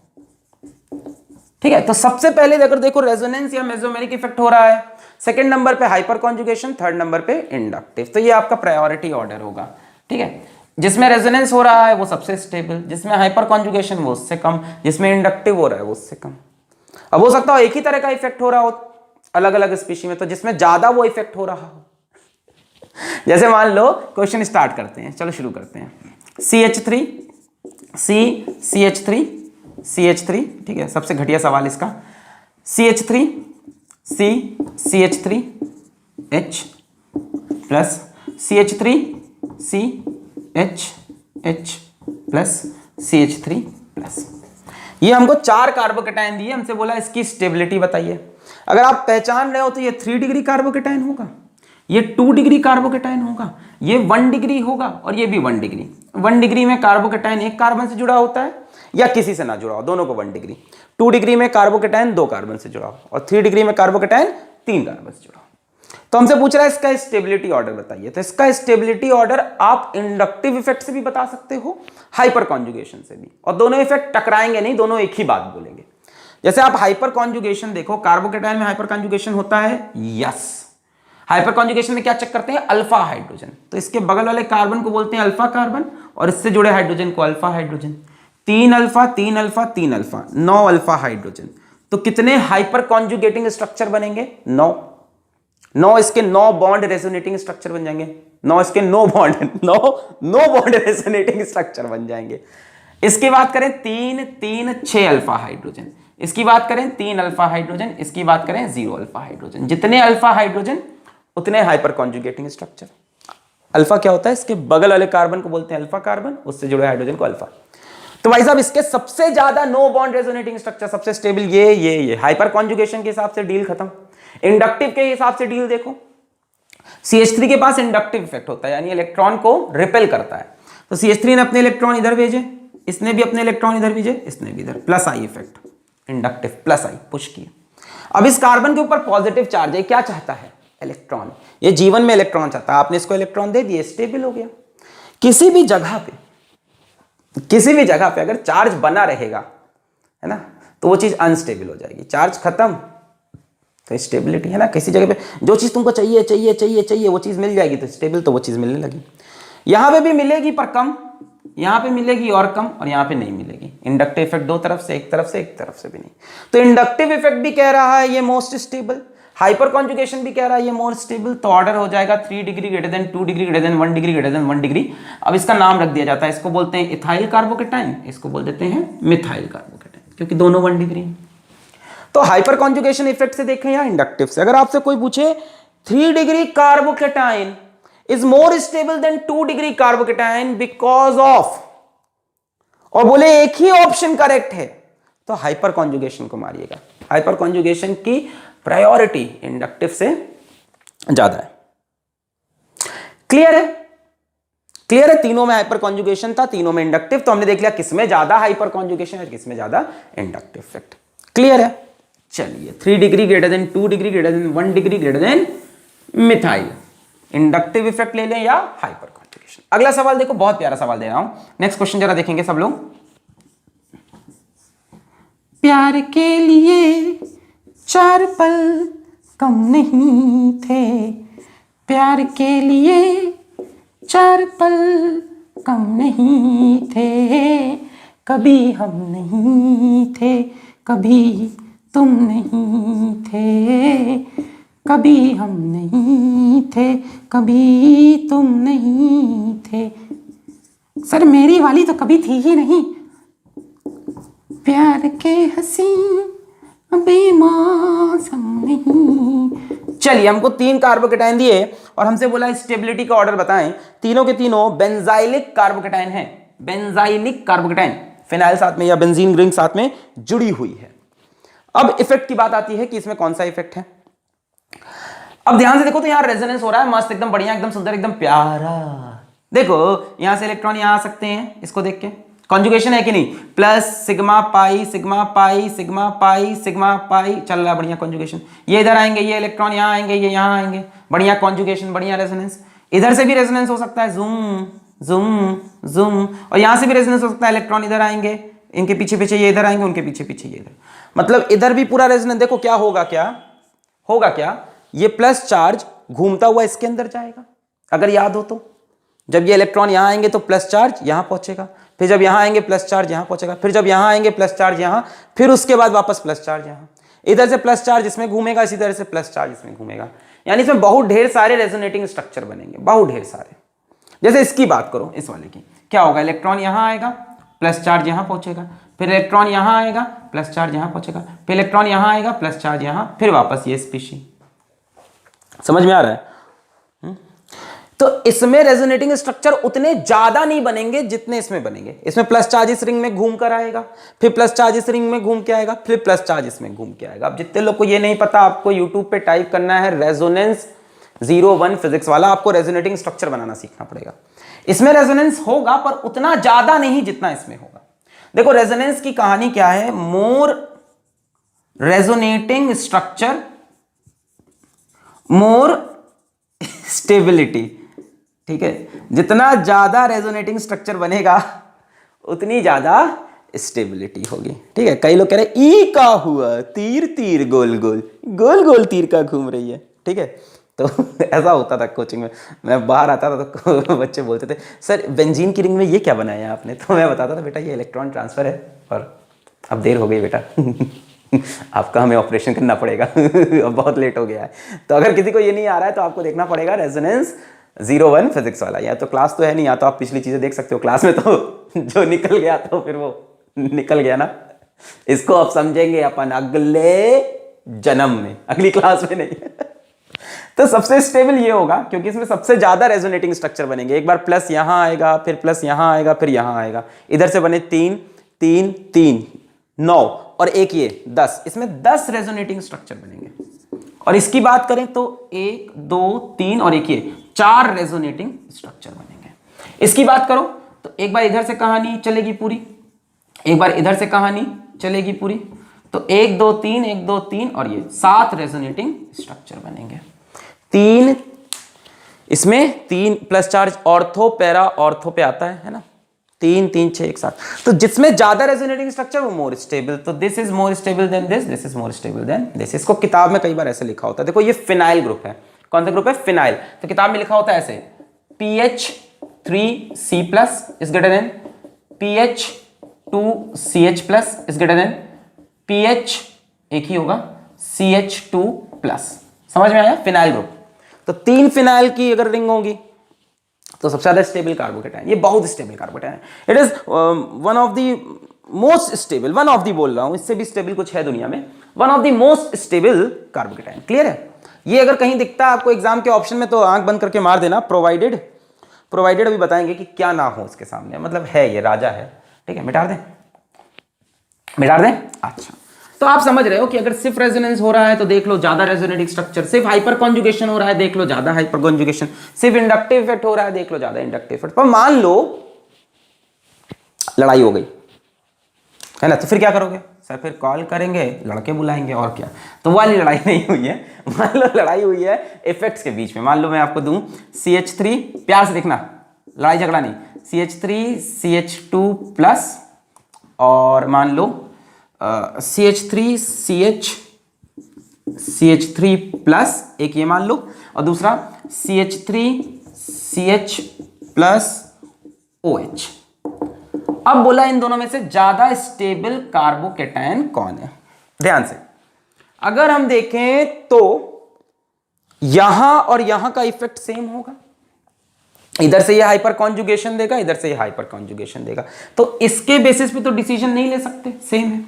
ठीक है। तो सबसे पहले अगर देखो रेजोनेंस या मेसोमेरिक इफेक्ट हो रहा है, सेकंड नंबर पे हाइपर कॉन्जुगेशन, थर्ड नंबर पे इंडक्टिव। तो ये आपका प्रायोरिटी ऑर्डर होगा, ठीक है। जिसमें रेजोनेंस हो रहा है वो सबसे स्टेबल, जिसमें हाइपर कॉन्जुगेशन वो उससे कम, जिसमें इंडक्टिव हो रहा है वो उससे कम। अब हो सकता हो एक ही तरह का इफेक्ट हो रहा हो अलग अलग स्पीशी में, तो जिसमें ज्यादा वो इफेक्ट हो रहा हो, जैसे मान लो क्वेश्चन स्टार्ट करते हैं, चलो शुरू करते हैं। CH3 CH3, ठीक है, सबसे घटिया सवाल इसका, CH3 C CH3 H plus CH3 C H H plus CH3 plus. ये हमको 4 कार्बोकेटाइन दिए, हमसे बोला इसकी स्टेबिलिटी बताइए। अगर आप पहचान रहे हो तो ये 3 डिग्री कार्बोकेटाइन होगा, ये 2 डिग्री कार्बोकेटाइन होगा, ये 1 डिग्री होगा और ये भी 1 डिग्री। 1 डिग्री में कार्बोकेटाइन एक कार्बन से जुड़ा होता है या किसी से ना जुड़ा हो, दोनों को 1 डिग्री। 2 डिग्री में कार्बोकेटाइन 2 कार्बन से जुड़ा हो और 3 डिग्री में कार्बोकेटाइन 3 कार्बन से जुड़ा हो। तो हमसे पूछ रहा है इसका स्टेबिलिटी ऑर्डर बताइए। तो इसका स्टेबिलिटी ऑर्डर आप इंडक्टिव इफेक्ट से भी बता सकते हो, हाइपर कॉन्जुगेशन से भी, और दोनों इफेक्ट टकराएंगे नहीं, दोनों एक ही बात बोलेंगे। जैसे आप हाइपर कॉन्जुगेशन देखो, कार्बोकेटाइन में हाइपर कॉन्जुगेशन होता है, यस। हाइपर कॉन्जुगेशन में क्या चेक करते हैं, अल्फा हाइड्रोजन। तो इसके बगल वाले कार्बन को बोलते हैं अल्फा कार्बन और इससे जुड़े हाइड्रोजन को alpha hydrogen. 3 alpha 3 alpha 3 alpha, 9 alpha hydrogen. तो कितने हाइपर कॉन्जुगेटिंग स्ट्रक्चर बनेंगे, 9 इसके 9 बॉन्ड रेजोनेटिंग स्ट्रक्चर बन जाएंगे, 9 इसके 9 बॉन्ड रेजोनेटिंग स्ट्रक्चर बन जाएंगे। इसकी बात करें 3 3 6 अल्फा हाइड्रोजन, इसकी बात करें 3 अल्फा हाइड्रोजन, इसकी बात करें 0 अल्फा हाइड्रोजन। जितने अल्फा हाइड्रोजन उतने हाइपर कॉन्जुगेटिंग स्ट्रक्चर। अल्फा क्या होता है, इसके बगल वाले कार्बन को बोलते हैं अल्फा कार्बन, उससे जुड़े हाइड्रोजन को अल्फा। तो भाई साहब इसके सबसे ज्यादा 9 बॉन्ड रेजोनेटिंग स्ट्रक्चर, सबसे स्टेबल ये हाइपर कॉन्जुगेशन के हिसाब से डील खत्म। इंडक्टिव के हिसाब से डील देखो, CH3 के पास इंडक्टिव इफेक्ट होता है, यानी इलेक्ट्रॉन को रिपेल करता है। तो CH3 ने अपने इलेक्ट्रॉन इधर भेजे, इसने भी अपने इलेक्ट्रॉन इधर भेजे, इसने भी इधर, plus I effect, inductive plus I push किया। अब इस कार्बन के ऊपर पॉजिटिव चार्ज है, क्या चाहता है, इलेक्ट्रॉन। ये जीवन में इलेक्ट्रॉन चाहता है, आपने इसको इलेक्ट्रॉन दे दिए, स्टेबल हो गया। किसी भी जगह पे अगर चार्ज बना रहेगा, है ना, तो वो चीज अनस्टेबल हो जाएगी। चार्ज खत्म तो स्टेबिलिटी, है ना, किसी जगह पे जो चीज तुमको चाहिए वो चीज मिल जाएगी तो स्टेबल, तो वो चीज मिलने लगी। यहां पे भी मिलेगी पर कम, यहां पे मिलेगी और कम, और यहां पे नहीं मिलेगी। इंडक्टिव इफेक्ट दो तरफ से, एक तरफ से भी नहीं। तो इंडक्टिव इफेक्ट भी कह रहा है ये मोस्ट स्टेबल, हाइपर कॉन्जुगेशन भी कह रहा है ये मोस्ट स्टेबल। तो ऑर्डर हो जाएगा 3 degree greater than 2 degree greater than 1 degree greater than 1 degree. अब इसका नाम रख दिया जाता है, इसको बोलते हैं इथाइल कार्बोकेटाइन, इसको बोल देते हैं मिथाइल कार्बोकेटाइन, क्योंकि दोनों 1 डिग्री। तो हाइपर कॉन्जुगेशन इफेक्ट से देखें या इंडक्टिव से, अगर आपसे कोई पूछे 3 degree carbocation is more stable then 2 degree carbocation because of, और बोले एक ही ऑप्शन करेक्ट है, तो हाइपर कॉन्जुगेशन को मारिएगा। हाइपर कॉन्जुगेशन की प्रायोरिटी इंडक्टिव से ज्यादा है। क्लियर है, तीनों में हाइपर कॉन्जुगेशन था, तीनों में इंडक्टिव। तो हमने देख लिया किसमें ज्यादा हाइपर कॉन्जुगेशन है, किसमें ज्यादा इंडक्टिव इफेक्ट। क्लियर है, चलिए 3 degree greater than 2 degree greater than 1 degree greater than methyl, inductive effect ले लें या हाइपर कॉन्जुगेशन। अगला सवाल देखो, बहुत प्यारा सवाल दे रहा हूं, नेक्स्ट क्वेश्चन जरा देखेंगे सब लोग। प्यार के लिए 4 पल कम नहीं थे, प्यार के लिए 4 पल कम नहीं थे, कभी हम नहीं थे, कभी तुम नहीं थे, कभी हम नहीं थे, कभी तुम नहीं थे। सर मेरी वाली तो कभी थी ही नहीं। प्यार के हंसी बेमौसम नहीं। चलिए हमको 3 कार्बोकेटाइन दिए और हमसे बोला स्टेबिलिटी का ऑर्डर बताएं। तीनों के तीनों बेंजाइलिक कार्बोकेटाइन है, बेंजाइलिक कार्बोकेटाइन, फिनाइल साथ में या बेंजीन रिंग साथ में जुड़ी हुई है। अब इफेक्ट की बात आती है कि इसमें कौन सा इफेक्ट है। अब ध्यान से देखो तो यहां रेजोनेंस हो रहा है, मस्त एकदम बढ़िया, एकदम सुंदर, एकदम प्यारा। देखो यहां से इलेक्ट्रॉन यहां आ सकते हैं, इसको देख के कॉन्जुगेशन है कि नहीं, plus sigma pi sigma pi sigma pi sigma pi, चल रहा है बढ़िया कॉन्जुगेशन। ये इधर आएंगे, ये इलेक्ट्रॉन यहां आएंगे, ये यहां आएंगे, बढ़िया कॉन्जुगेशन, बढ़िया रेजोनेंस। इधर से भी रेजोनेंस हो सकता है, जूम जूम जूम, और यहां से भी रेजोनेंस हो सकता है, इलेक्ट्रॉन इधर आएंगे, इनके पीछे पीछे ये इधर आएंगे, उनके पीछे पीछे ये इधर, मतलब इधर भी पूरा रेजोनेंस। देखो क्या होगा, क्या ये प्लस चार्ज घूमता हुआ इसके अंदर जाएगा, अगर याद हो तो। जब ये इलेक्ट्रॉन यहां आएंगे तो प्लस चार्ज यहां पहुंचेगा, फिर जब यहां आएंगे प्लस चार्ज यहां पहुंचेगा, फिर जब यहां आएंगे प्लस चार्ज यहां, फिर उसके बाद वापस प्लस चार्ज यहां, इधर से प्लस चार्ज इसमें घूमेगा, इसी तरह से प्लस चार्ज इसमें घूमेगा। यानी इसमें बहुत ढेर सारे रेजोनेटिंग स्ट्रक्चर बनेंगे, बहुत ढेर सारे। जैसे इसकी बात करो, इस वाले की क्या होगा, इलेक्ट्रॉन यहां आएगा, प्लस चार्ज यहां पहुंचेगा, फिर इलेक्ट्रॉन यहाँ आएगा, प्लस चार्ज यहाँ पहुंचेगा, फिर इलेक्ट्रॉन यहाँ आएगा, प्लस चार्ज यहाँ, फिर वापस ये स्पीशीज। समझ में आ रहा है? तो इसमें रेजोनेटिंग स्ट्रक्चर उतने ज्यादा नहीं बनेंगे जितने इसमें बनेंगे। इसमें प्लस चार्ज इस रिंग में घूम कर आएगा, फिर प्लस चार्ज इस रिंग में घूम के आएगा, फिर प्लस चार्ज इसमें घूम के आएगा। अब जितने लोग को ये नहीं पता, आपको यूट्यूब पे टाइप करना है रेजोनेंस 01 फिजिक्स वाला, आपको रेजोनेटिंग स्ट्रक्चर बनाना सीखना पड़ेगा। इसमें रेजोनेंस होगा पर उतना ज्यादा नहीं जितना इसमें होगा। देखो रेजोनेंस की कहानी क्या है, मोर रेजोनेटिंग स्ट्रक्चर मोर स्टेबिलिटी। ठीक है, जितना ज्यादा रेजोनेटिंग स्ट्रक्चर बनेगा उतनी ज्यादा स्टेबिलिटी होगी। ठीक है, कई लोग कह रहे ई का हुआ, तीर तीर गोल गोल, गोल गोल तीर का घूम रही है। ठीक है, तो ऐसा होता था कोचिंग में, मैं बाहर आता था तो बच्चे बोलते थे सर बेंजीन की रिंग में ये क्या बनाया आपने, तो मैं बताता था बेटा ये इलेक्ट्रॉन ट्रांसफर है, और अब देर हो गई बेटा आपका हमें ऑपरेशन करना पड़ेगा अब बहुत लेट हो गया है। तो अगर किसी को ये नहीं आ रहा है तो आपको देखना पड़ेगा रेजोनेंस 01 फिजिक्स वाला। या तो क्लास तो है नहीं, या तो आप पिछली चीजें देख सकते हो क्लास में, तो जो निकल गया तो फिर वो निकल गया ना। इसको आप समझेंगे अपन अगले जन्म में, अगली क्लास में नहीं तो सबसे स्टेबल ये होगा क्योंकि इसमें सबसे ज्यादा रेजोनेटिंग स्ट्रक्चर बनेंगे। एक बार प्लस यहां आएगा, फिर प्लस यहां आएगा, फिर यहां आएगा, इधर से बने 3 3 3 9 और एक ये 10, इसमें 10 रेजोनेटिंग स्ट्रक्चर बनेंगे। और इसकी बात करें तो 1 2 3 और एक ये 4 रेजोनेटिंग स्ट्रक्चर बनेंगे। इसकी बात करो तो एक बार इधर से कहानी चलेगी पूरी, एक बार इधर से कहानी चलेगी पूरी, तो 1 2 3 1 2 3 और ये 7 रेजोनेटिंग स्ट्रक्चर बनेंगे। 3 इसमें 3 plus charge ortho para ortho पे आता है ना, 3 3 6 एक साथ। तो जिसमें ज्यादा रेजोनेटिंग स्ट्रक्चर वो मोर स्टेबल, तो this is more stable then this, this is more stable then this. इसको किताब में कई बार ऐसे लिखा होता है, देखो ये फिनाइल ग्रुप है। कौन सा ग्रुप है? फिनाइल। तो किताब में लिखा होता है ऐसे PH3C+ is greater than PH2CH+ is greater than PH एक ही होगा CH2+। समझ में आया? Phenyl group. तो 3 फिनाइल की अगर रिंग होगी तो सबसे ज्यादा स्टेबल कार्बोकेटाइन, ये बहुत स्टेबल कार्बोकेटाइन है। It is one of the most stable, one of the बोल रहा हूं, इससे भी स्टेबल कुछ है दुनिया में, one of the most stable carbocation. Clear है? ये अगर कहीं दिखता है आपको एग्जाम के ऑप्शन में तो आंख बंद करके मार देना, प्रोवाइडेड। प्रोवाइडेड अभी बताएंगे कि क्या ना हो उसके सामने, मतलब है ये राजा है। ठीक है, मिटा दें, मिटा दें। अच्छा, तो आप समझ रहे हो कि अगर सिर्फ रेजोनेंस हो रहा है तो देख लो ज्यादा रेजोनेटिंग स्ट्रक्चर, सिर्फ हाइपर कॉन्जुगेशन हो रहा है देख लो ज्यादा हाइपर कॉन्जुगेशन, सिर्फ इंडक्टिव इफेक्ट हो रहा है देख लो ज्यादा इंडक्टिव इफेक्ट। पर मान लो लड़ाई हो गई है ना, तो फिर क्या करोगे? सर फिर कॉल करेंगे, लड़के बुलाएंगे और क्या। तो वो वाली लड़ाई नहीं हुई है, मान लो लड़ाई हुई है इफेक्ट्स के बीच में। मान लो मैं आपको दूं CH3, प्यार से देखना, लड़ाई झगड़ा नहीं, CH3 CH2+ और मान लो CH3 CH3+, एक ये मान लो, और दूसरा CH3 CH+OH। अब बोला इन दोनों में से ज्यादा स्टेबल कार्बोकेटाइन कौन है? ध्यान से अगर हम देखें तो यहां और यहां का इफेक्ट सेम होगा, इधर से ये हाइपर कॉन्जुगेशन देगा, इधर से ये हाइपर कॉन्जुगेशन देगा, तो इसके बेसिस पे तो डिसीजन नहीं ले सकते, सेम है।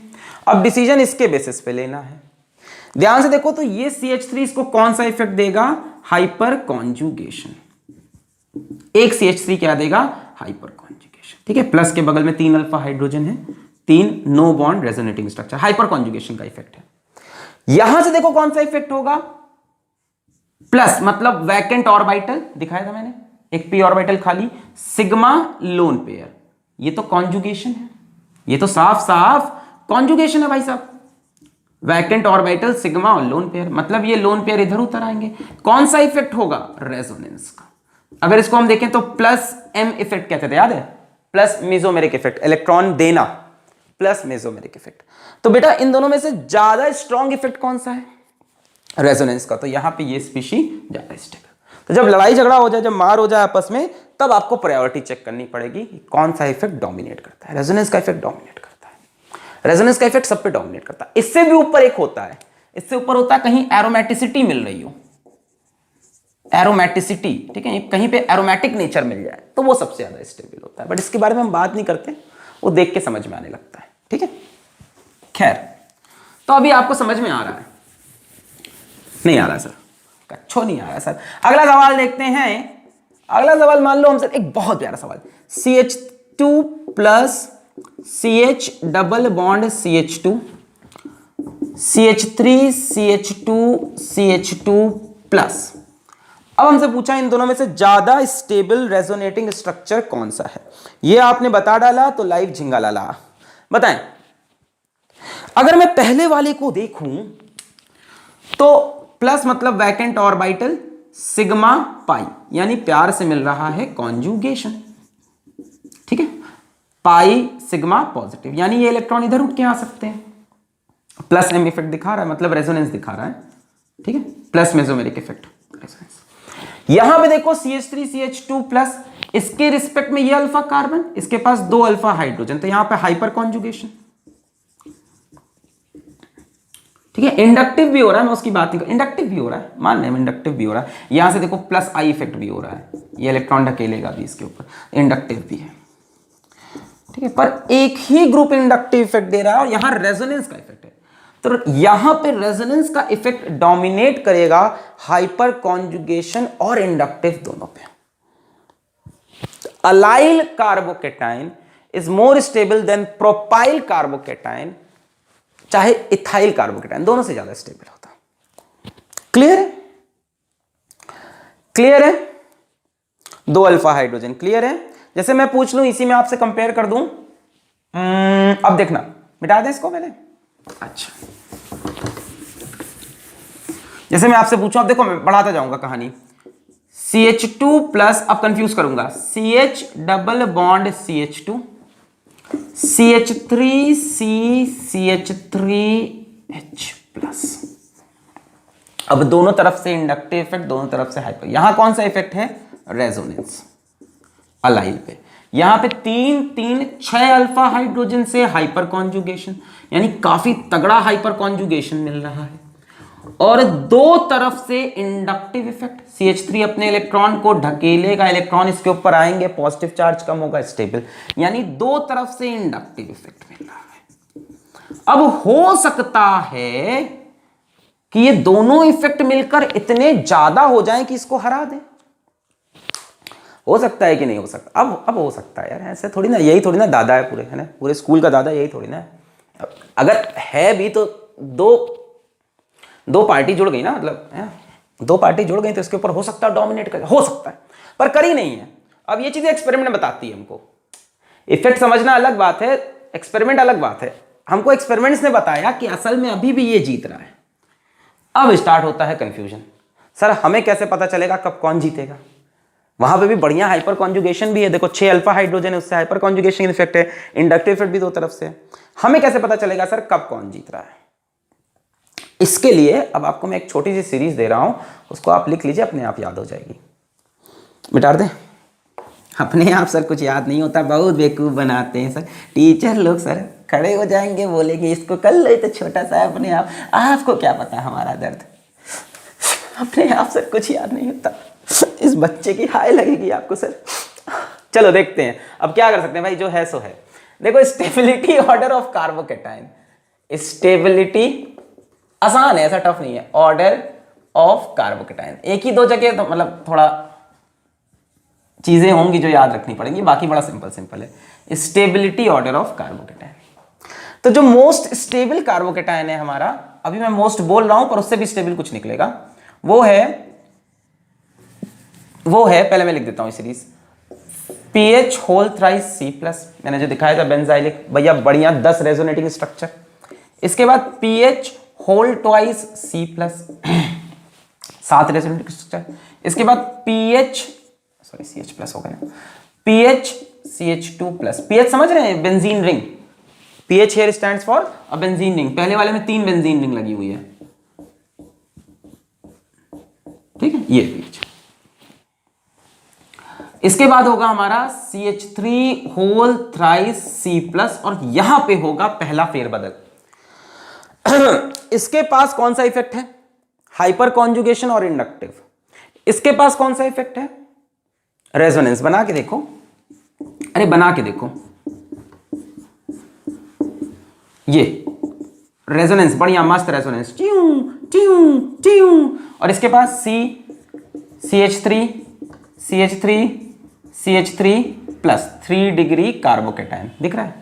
अब डिसीजन इसके बेसिस पे लेना है। ध्यान से देखो तो ये CH3 इसको कौन सा इफेक्ट देगा? Hyper conjugation. एक CH3 क्या देगा? Hyper conjugation. ठीक है, प्लस के बगल में 3 अल्फा हाइड्रोजन है, 3 no bond resonating structure, hyperconjugation का इफेक्ट है। यहां से देखो कौन सा इफेक्ट होगा? प्लस मतलब वैकेंट ऑर्बिटल दिखाया था मैंने, एक p ऑर्बिटल खाली, सिग्मा लोन पेयर, ये तो कॉन्जुगेशन है, ये तो साफ साफ कॉन्जुगेशन है भाई साहब। वैकेंट ऑर्बिटल सिग्मा और लोन पेयर, मतलब ये लोन पेयर इधर उतर आएंगे। कौन सा इफेक्ट होगा? रेजोनेंस का। अगर इसको हम देखें तो प्लस M इफेक्ट कहते थे, याद है? प्लस मेसोमेरिक इफेक्ट, इलेक्ट्रॉन देना, प्लस मेसोमेरिक इफेक्ट। तो बेटा इन दोनों में से ज्यादा स्ट्रॉन्ग इफेक्ट कौन सा है? रेजोनेंस का। तो यहां पे ये स्पीशी ज्यादा स्टेबल। तो जब लड़ाई झगड़ा हो जाए, जब मार हो जाए आपस में, तब आपको प्रायोरिटी चेक करनी पड़ेगी कौन सा इफेक्ट डोमिनेट करता है। रेजोनेंस का इफेक्ट डोमिनेट करता है, रेजोनेंस का इफेक्ट सब पे डोमिनेट करता है। इससे भी ऊपर एक होता है, इससे ऊपर होता है कहीं एरोमेटिसिटी मिल रही हो, एरोमेटिसिटी, ठीक है, कहीं पे एरोमेटिक नेचर मिल जाए तो वो सबसे ज्यादा स्टेबल होता है। बट इसके बारे में हम बात नहीं करते, वो देख के समझ में आने लगता है। ठीक है। ठीक है, खैर तो अभी आपको समझ में आ रहा है? नहीं आ रहा सर, कच्छो नहीं आ रहा सर। अगला सवाल देखते हैं। अगला सवाल मान लो हमसे, एक बहुत प्यारा सवाल, CH2 plus CH double bond CH2, CH3 CH2 CH2 plus. अब हमसे पूछा इन दोनों में से ज्यादा स्टेबल रेजोनेटिंग स्ट्रक्चर कौन सा है। ये आपने बता डाला तो लाइव झिंगा लाला। बताएं, अगर मैं पहले वाले को देखूं तो प्लस मतलब वैकेंट ऑर्बिटल सिग्मा पाई, यानी प्यार से मिल रहा है कॉन्जुगेशन, ठीक है, पाई सिग्मा पॉजिटिव, यानी ये इलेक्ट्रॉन इधर उठ के आ सकते हैं। प्लस एम इफेक्ट दिखा रहा है, मतलब रेजोनेंस दिखा रहा है, ठीक है, प्लस मेसोमेरिक इफेक्ट रेजोनेंस। यहां पे देखो CH3 CH2 प्लस, इसके रिस्पेक्ट में ये अल्फा कार्बन, इसके पास 2 अल्फा हाइड्रोजन, तो यहां पे हाइपर कॉन्जुगेशन, ठीक है। इंडक्टिव भी हो रहा है, मैं उसकी बात नहीं कर, इंडक्टिव भी हो रहा है, मान रहे हैं इंडक्टिव भी हो रहा है। यहां से देखो प्लस आई इफेक्ट भी हो रहा है, ये इलेक्ट्रॉन ढकेलेगा भी इसके ऊपर, इंडक्टिव भी है, ठीक है। पर एक ही ग्रुप इंडक्टिव इफेक्ट दे रहा है और यहां रेजोनेंस का इफेक्ट है, तो यहां पे रेजोनेंस का इफेक्ट डोमिनेट करेगा हाइपर कॉन्जुगेशन और इंडक्टिव दोनों पे। Allyl carbocation is more stable then propyl carbocation, चाहे इथाइल कार्बोकेटाइन, दोनों से ज्यादा स्टेबल होता। क्लियर है? क्लियर है? 2 अल्फा हाइड्रोजन, क्लियर है? जैसे मैं पूछ लूं, इसी में आपसे कंपेयर कर दूं, अब देखना, मिटा दें इसको पहले। अच्छा, जैसे मैं आपसे पूछूं, अब देखो मैं बढ़ाता जाऊंगा कहानी। CH2 प्लस, अब कंफ्यूज करूंगा, CH double bond CH2, CH3C CH3H plus. अब दोनों तरफ से इंडक्टिव इफेक्ट, दोनों तरफ से हाइपर। यहां कौन सा इफेक्ट है? रेजोनेंस अलाइल पे। यहां पे 6 अल्फा हाइड्रोजन से हाइपर कॉन्जुगेशन, यानी काफी तगड़ा हाइपर कॉन्जुगेशन मिल रहा है, और 2 तरफ से इंडक्टिव इफेक्ट। CH3 अपने इलेक्ट्रॉन को ढकेलेगा, इलेक्ट्रॉन इसके ऊपर आएंगे, पॉजिटिव चार्ज कम होगा, स्टेबल, यानी 2 तरफ से इंडक्टिव इफेक्ट मिल रहा है। अब हो सकता है कि ये दोनों इफेक्ट मिलकर इतने ज्यादा हो जाएं कि इसको हरा दें। हो सकता है कि नहीं हो सकता? अब हो सकता है यार, ऐसे थोड़ी ना, यही थोड़ी ना दादा है पूरे, है ना, पूरे स्कूल का दादा यही थोड़ी ना है। अगर है भी तो दो पार्टी जुड़ गई ना, मतलब 2 पार्टी जुड़ गई तो इसके ऊपर हो सकता है डोमिनेट कर, हो सकता है, पर करी नहीं है। अब ये चीजें एक्सपेरिमेंट में बताती है हमको। इफेक्ट समझना अलग बात है, एक्सपेरिमेंट अलग बात है। हमको एक्सपेरिमेंट्स ने बताया कि असल में अभी भी ये जीत रहा है। अब स्टार्ट होता है कंफ्यूजन, सर हमें कैसे पता चलेगा कब कौन जीतेगा? वहां पे भी बढ़िया हाइपर कॉन्जुगेशन भी है, देखो 6 अल्फा हाइड्रोजन है, उससे हाइपर कॉन्जुगेशन इफेक्ट है, इंडक्टिव इफेक्ट भी 2 तरफ से है। हमें कैसे पता चलेगा सर कब कौन जीत रहा है? इसके लिए अब आपको मैं एक छोटी सी सीरीज दे रहा हूं, उसको आप लिख लीजिए, अपने आप याद हो जाएगी। मिटा दें? अपने आप सर कुछ याद नहीं होता, बहुत बेवकूफ बनाते हैं सर टीचर लोग। सर खड़े हो जाएंगे, बोलेंगे इसको कर लो, तो छोटा सा है अपने आप, आपको क्या पता हमारा दर्द। अपने आप सर कुछ याद नहीं होता, इस बच्चे की हाय लगेगी आपको सर। चलो देखते हैं अब क्या कर सकते हैं भाई, जो है सो है। देखो stability order of carbocation, stability आसान है, ऐसा टफ नहीं है। ऑर्डर ऑफ कार्बोकेटाइन, एक ही 2 जगह तो मतलब थोड़ा चीजें होंगी जो याद रखनी पड़ेंगी, बाकी बड़ा सिंपल है। स्टेबिलिटी ऑर्डर ऑफ कार्बोकेटाइन, तो जो मोस्ट स्टेबल कार्बोकेटाइन है हमारा, अभी मैं मोस्ट बोल रहा हूं पर उससे भी स्टेबल कुछ निकलेगा, वो है पहले मैं लिख देता हूं series, PH whole thrice C plus, मैंने जो दिखाया था बेंजाइलिक, भैया बढ़िया 10 रेजोनेटिंग स्ट्रक्चर। इसके बाद PH whole twice C plus, 7 resonating structure. इसके बाद CH प्लस हो गया, PH CH2 प्लस। PH समझ रहे हैं, benzene ring, PH here stands for a benzene ring. पहले वाले में 3 बेंजीन रिंग लगी हुई है, ठीक है, ये PH। इसके बाद होगा हमारा CH3 whole thrice C plus, और यहां पे होगा पहला फेरबदल। इसके पास कौन सा इफेक्ट है? हाइपर कॉन्जुगेशन और इंडक्टिव। इसके पास कौन सा इफेक्ट है? रेजोनेंस। बना के देखो, अरे बना के देखो, ये रेजोनेंस बढ़िया मस्त रेजोनेंस, ट्यूं ट्यूं ट्यूं। और इसके पास CH3 CH3 CH3 plus 3 degree carbocation दिख रहा है।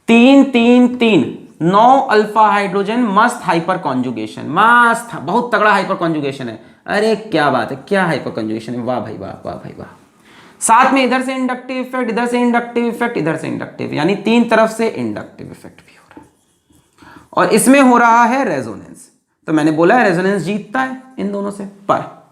3 3 3 9 अल्फा हाइड्रोजन, मस्त हाइपर कॉन्जुगेशन, मस्त बहुत तगड़ा हाइपर कॉन्जुगेशन है। अरे क्या बात है, क्या हाइपर कॉन्जुगेशन है, वाह भाई वाह, वाह भाई वाह। साथ में इधर से इंडक्टिव इफेक्ट, इधर से इंडक्टिव इफेक्ट, इधर से इंडक्टिव, यानी तीन तरफ से इंडक्टिव इफेक्ट भी हो रहा है। और इसमें हो रहा है रेजोनेंस। तो मैंने बोला है रेजोनेंस जीतता है इन दोनों से। पर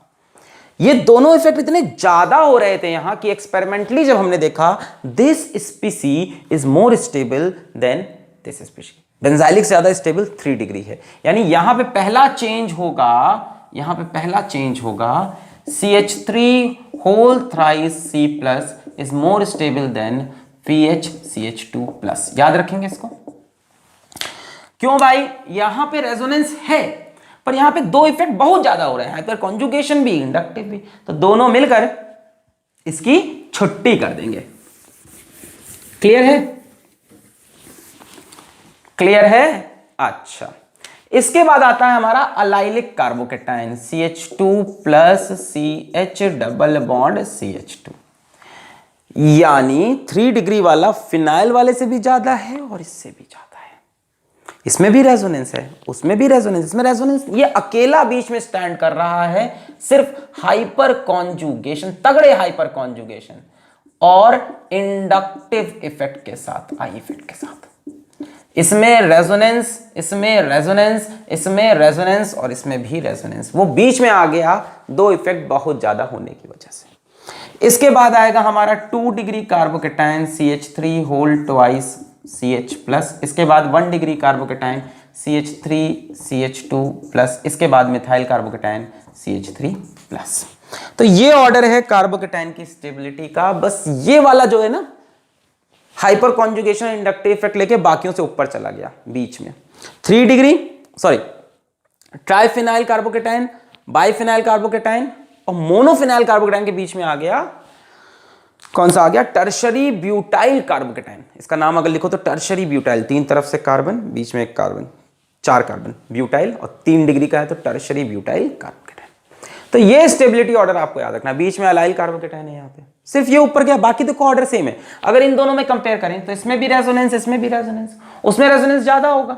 ये दोनों इफेक्ट इतने ज्यादा हो रहे थे यहां कि एक्सपेरिमेंटली जब हमने देखा, this स्पीसी is more stable then this स्पीसी। Benzylic से ज्यादा स्टेबल 3 डिग्री है, यानी यहां पे पहला चेंज होगा, यहां पे पहला चेंज होगा CH3 whole thrice C plus is more stable than CH2 plus. याद रखेंगे इसको। क्यों भाई, यहां पे रेजोनेंस है पर यहां पे दो इफेक्ट बहुत ज्यादा हो रहे हैं, हाइपर कॉन्जुगेशन भी इंडक्टिव भी, तो दोनों मिलकर इसकी छुट्टी कर देंगे। क्लियर है, क्लियर है। अच्छा, इसके बाद आता है हमारा allylic carbocation CH2 plus CH double bond CH2, यानी 3 डिग्री वाला फिनाइल वाले से भी ज्यादा है और इससे भी ज्यादा है। इसमें भी रेजोनेंस है, उसमें भी रेजोनेंस, इसमें रेजोनेंस। ये अकेला बीच में स्टैंड कर रहा है सिर्फ हाइपर कॉन्जुगेशन, तगड़े हाइपर कॉन्जुगेशन और इंडक्टिव इफेक्ट के साथ, आई इफेक्ट के साथ। इसमें रेजोनेंस, इसमें रेजोनेंस, इसमें रेजोनेंस और इसमें भी रेजोनेंस। वो बीच में आ गया दो इफेक्ट बहुत ज्यादा होने की वजह से। इसके बाद आएगा हमारा 2 degree carbocation CH3 whole twice CH plus. इसके बाद 1 degree carbocation CH3 CH2 plus. इसके बाद मिथाइल कार्बोकेटाइन CH3 प्लस। तो ये ऑर्डर है कार्बोकेटाइन की स्टेबिलिटी का। बस ये वाला जो है ना, हाइपर कॉन्जुगेशन इंडक्टिव इफेक्ट लेके बाकियों से ऊपर चला गया बीच में। 3 degree triphenyl carbocation, biphenyl carbocation और मोनोफिनाइल कार्बोकेटाइन के बीच में आ गया, कौन सा आ गया, टर्शरी ब्यूटाइल कार्बोकेटाइन। इसका नाम अगर लिखो तो टर्शरी ब्यूटाइल, 3 तरफ से कार्बन, बीच में एक कार्बन, 4 कार्बन, ब्यूटाइल, और 3 डिग्री का है तो टर्शरी ब्यूटाइल कार्बोकेटाइन। तो ये स्टेबिलिटी ऑर्डर आपको याद रखना। बीच में अलाइल कार्बोकेटाइन है, यहाँ पे सिर्फ ये ऊपर गया, बाकी देखो ऑर्डर सेम है। अगर इन दोनों में कंपेयर करें तो इसमें भी रेजोनेंस, इसमें भी रेजोनेंस, उसमें रेजोनेंस ज्यादा होगा।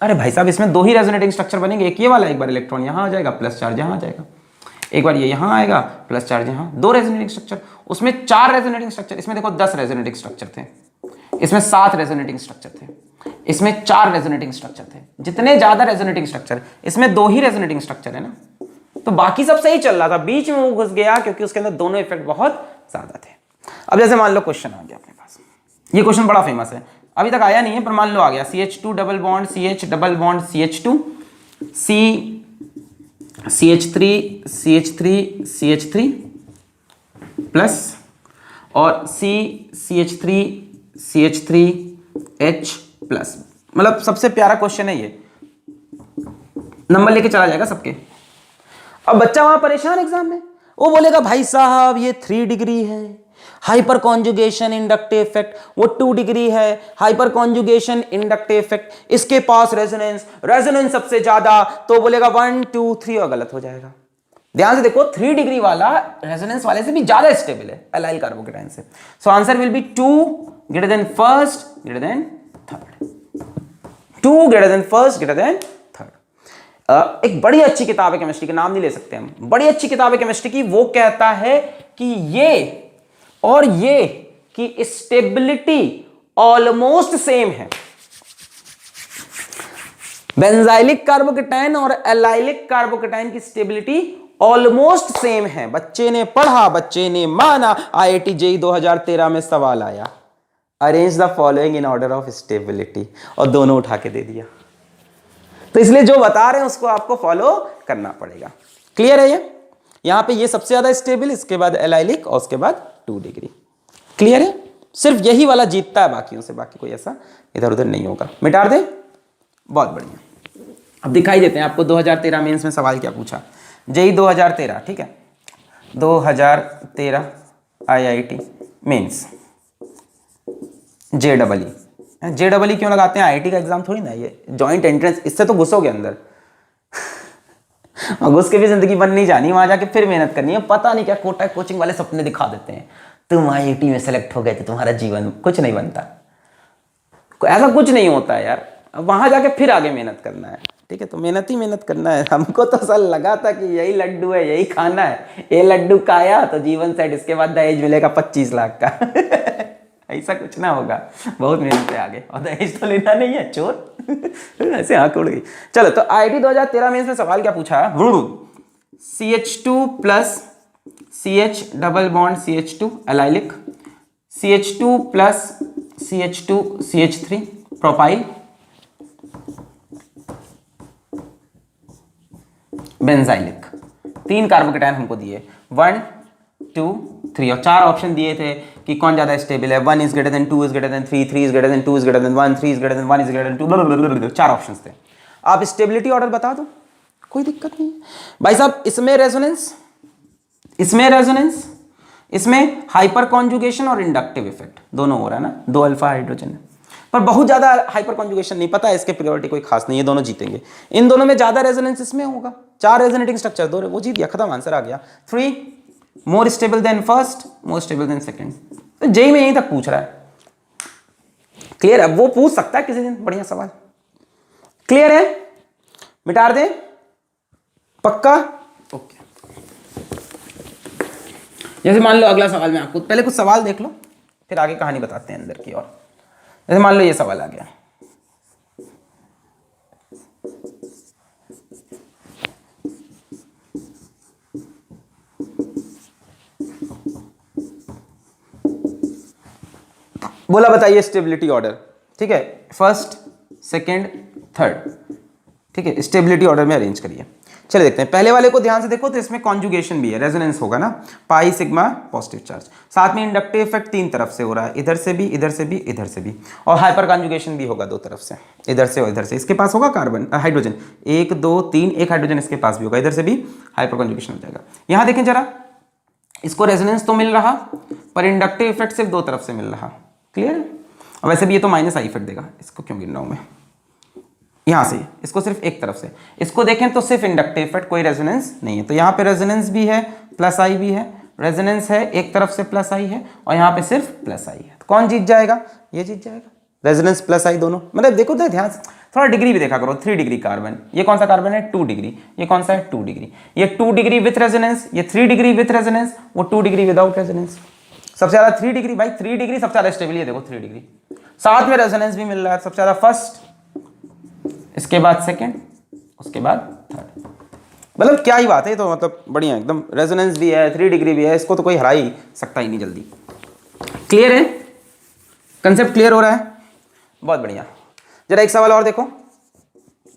अरे भाई साहब, इसमें 2 ही रेजोनेटिंग स्ट्रक्चर बनेंगे, एक ये वाला, एक बार इलेक्ट्रॉन यहां आ जाएगा, प्लस चार्ज यहां आ जाएगा, एक बार ये यहां आएगा, प्लस चार्ज यहां, 2 रेजोनेटिंग स्ट्रक्चर। उसमें 4 रेजोनेटिंग स्ट्रक्चर, इसमें देखो 10 रेजोनेटिंग स्ट्रक्चर थे, इसमें 7 रेजोनेटिंग स्ट्रक्चर थे, इसमें 4 रेजोनेटिंग स्ट्रक्चर थे। जितने ज्यादा रेजोनेटिंग स्ट्रक्चर, इसमें 2 ही रेजोनेटिंग स्ट्रक्चर है ना, तो बाकी सब सही चल रहा था, बीच में वो घुस गया क्योंकि उसके अंदर दोनों इफेक्ट बहुत ज्यादा थे। अब जैसे मान लो क्वेश्चन आ गया अपने पास, ये क्वेश्चन बड़ा फेमस है, अभी तक आया नहीं है पर मान लो आ गया, CH2 double bond CH double bond CH2 CH3 plus और CH3H प्लस। मतलब सबसे प्यारा क्वेश्चन है ये, नंबर लेके चला जाएगा सबके। अब बच्चा वहां परेशान एग्जाम में, वो बोलेगा भाई साहब ये 3 डिग्री है, हाइपर कॉन्जुगेशन इंडक्टिव इफेक्ट, वो 2 डिग्री है, हाइपर कॉन्जुगेशन इंडक्टिव इफेक्ट, इसके पास रेजोनेंस, रेजोनेंस सबसे ज्यादा, तो बोलेगा 1 2 3 और गलत हो जाएगा। ध्यान से देखो, 3 डिग्री वाला रेजोनेंस वाले से भी ज्यादा स्टेबल है अलाइल कार्बोकेटाइन से। So answer will be 2 greater than first greater than third, 2 greater than first greater than third. एक बड़ी अच्छी किताब है केमिस्ट्री की, नाम नहीं ले सकते हम, बड़ी अच्छी किताब है केमिस्ट्री की, वो कहता है कि ये और ये की स्टेबिलिटी ऑलमोस्ट सेम है। बेंजाइलिक कार्बोकेटाइन और एलाइलिक कार्बोकेटाइन की स्टेबिलिटी ऑलमोस्ट सेम है। बच्चे ने पढ़ा, बच्चे ने माना, IIT JEE 2013 में सवाल आया, arrange the following in order of stability, और दोनों उठा के दे दिया। तो इसलिए जो बता रहे हैं उसको आपको फॉलो करना पड़ेगा। क्लियर है ये? यहां पे ये सबसे ज्यादा स्टेबल, इसके बाद एलाइलिक और उसके बाद 2 डिग्री। क्लियर है? सिर्फ यही वाला जीतता है बाकियों से, बाकी कोई ऐसा इधर उधर नहीं होगा। मिटा दे, बहुत बढ़िया। अब दिखाई देते हैं आपको 2013 मेंस में सवाल क्या पूछा। JEE 2013, ठीक है, 2013 IIT मेंस JEE, JEE क्यों लगाते हैं? IIT का एग्जाम थोड़ी ना, ये जॉइंट एंट्रेंस, इससे तो घुसोगे अंदर और घुस के भी जिंदगी बन नहीं जानी, वहां जाके फिर मेहनत करनी है। पता नहीं क्या कोटा कोचिंग वाले सपने दिखा देते हैं, तुम IIT में सेलेक्ट हो गए तो तुम्हारा जीवन कुछ नहीं बनता, ऐसा कुछ नहीं होता है यार। वहां जाके फिर आगे मेहनत करना है, ठीक है? तो मेहनत ही मेहनत करना है। हमको तो सर लगा था कि यही लड्डू है, यही खाना है, ये लड्डू खाया तो जीवन सेट, इसके बाद दहेज मिलेगा 25 लाख का ऐसा कुछ ना होगा, बहुत मेहनत है आगे, और दहेज तो लेना नहीं है चोर ऐसे आंख उड़ गई। चलो, तो IIT 2013 में इसमें सवाल क्या पूछा? CH2 plus CH double bond CH2 allylic, CH2 plus CH2 CH3 propyl, benzylic. 3 carbocation हमको दिए, 1 2 3, और 4 ऑप्शन दिए थे कि कौन ज्यादा स्टेबल है। 1 is greater than 2 is greater than 3, 3 is greater than 2 is greater than 1, 3 is greater than 1 is greater than 2, 4 options थे। आप स्टेबिलिटी ऑर्डर बता दो, कोई दिक्कत नहीं है भाई साहब। इसमें रेजोनेंस, इसमें रेजोनेंस, इसमें हाइपर कॉन्जुगेशन और इंडक्टिव इफेक्ट दोनों हो रहा है ना, 2 अल्फा हाइड्रोजन है, पर बहुत ज्यादा हाइपर कॉन्जुगेशन नहीं पता है, इसके प्रियोरिटी कोई खास नहीं है, दोनों जीतेंगे। इन दोनों में ज्यादा रेजोनेंस इसमें होगा, 4 रेजोनेटिंग स्ट्रक्चर, 2 वो जीत गया, खत्म, आंसर आ गया। 3 मोर स्टेबल देन फर्स्ट, मोर स्टेबल देन सेकंड। तो जेई में यहीं तक पूछ रहा है, क्लियर है? वो पूछ सकता है किसी दिन बढ़िया सवाल, क्लियर है? मिटा दे, पक्का? ओके। जैसे मान लो अगला सवाल में आपको पहले कुछ सवाल देख लो, फिर आगे कहानी बताते हैं अंदर की। और जैसे मान लो ये सवाल आ गया, बोला बताइए स्टेबिलिटी ऑर्डर, ठीक है? फर्स्ट, सेकंड, थर्ड, ठीक है? स्टेबिलिटी ऑर्डर में अरेंज करिए। चलिए देखते हैं, पहले वाले को ध्यान से देखो तो इसमें कॉन्जुगेशन भी है, रेजोनेंस होगा ना, पाई सिग्मा पॉजिटिव चार्ज, साथ में इंडक्टिव इफेक्ट 3 तरफ से हो रहा है, इधर से भी, इधर से भी, इधर से भी, और हाइपर कॉन्जुगेशन भी होगा 2 तरफ से, इधर से और इधर से। इसके पास होगा कार्बन हाइड्रोजन 1 2 3, एक हाइड्रोजन इसके पास भी होगा, इधर से भी हाइपर कॉन्जुगेशन हो जाएगा। यहां देखें जरा, इसको रेजोनेंस तो मिल रहा, पर इंडक्टिव इफेक्ट सिर्फ 2 तरफ से मिल रहा, क्लियर है? और वैसे भी ये तो माइनस आई इफेक्ट देगा, इसको क्यों गिन रहा हूं मैं, यहां से इसको सिर्फ एक तरफ से। इसको देखें तो सिर्फ इंडक्टिव इफेक्ट, कोई रेजोनेंस नहीं है, तो यहाँ पे रेजोनेंस भी है, प्लस आई भी है, रेजोनेंस है एक तरफ से प्लस आई है, और यहाँ पे सिर्फ प्लस आई है। तो कौन जीत जाएगा? ये जीत जाएगा, रेजोनेंस प्लस आई दोनों। मतलब देखो तो ध्यान से, थोड़ा डिग्री भी देखा करो, 3 डिग्री कार्बन, ये कौन सा कार्बन है? 2 डिग्री, ये कौन सा है? 2 डिग्री, ये 2 डिग्री विथ रेजोनेंस, ये 3 डिग्री विथ रेजोनेंस, वो 2 डिग्री विदाउट रेजोनेंस। सबसे ज्यादा 3 डिग्री भाई, 3 डिग्री सबसे ज्यादा स्टेबल है, देखो 3 डिग्री, साथ में रेजोनेंस भी मिल रहा है, सबसे ज्यादा फर्स्ट, इसके बाद सेकंड, उसके बाद थर्ड। मतलब क्या ही बात है, तो मतलब बढ़िया एकदम, रेजोनेंस भी है, 3 डिग्री भी है, इसको तो कोई हरा ही सकता ही नहीं जल्दी। क्लियर है? कंसेप्ट क्लियर हो रहा है? बहुत बढ़िया। जरा एक सवाल और देखो,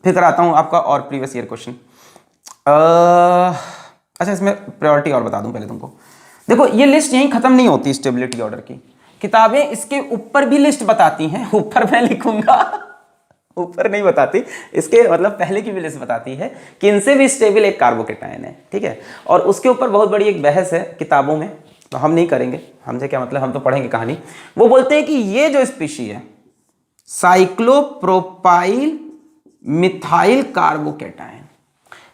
फिर कराता हूं आपका और प्रीवियस ईयर क्वेश्चन। अच्छा, इसमें प्रायोरिटी और बता दूं पहले तुमको। देखो, ये लिस्ट यहीं खत्म नहीं होती स्टेबिलिटी ऑर्डर की, किताबें इसके ऊपर भी लिस्ट बताती हैं, ऊपर मैं लिखूंगा, ऊपर नहीं बताती, इसके मतलब पहले की भी लिस्ट बताती है कि इनसे भी स्टेबल एक कार्बोकेटायन है, ठीक है? और उसके ऊपर बहुत बड़ी एक बहस है किताबों में, तो हम नहीं करेंगे, हमसे क्या मतलब, हम तो पढ़ेंगे कहानी। वो बोलते हैं कि ये जो स्पीशी है साइक्लोप्रोपाइल मिथाइल कार्बोकेटायन,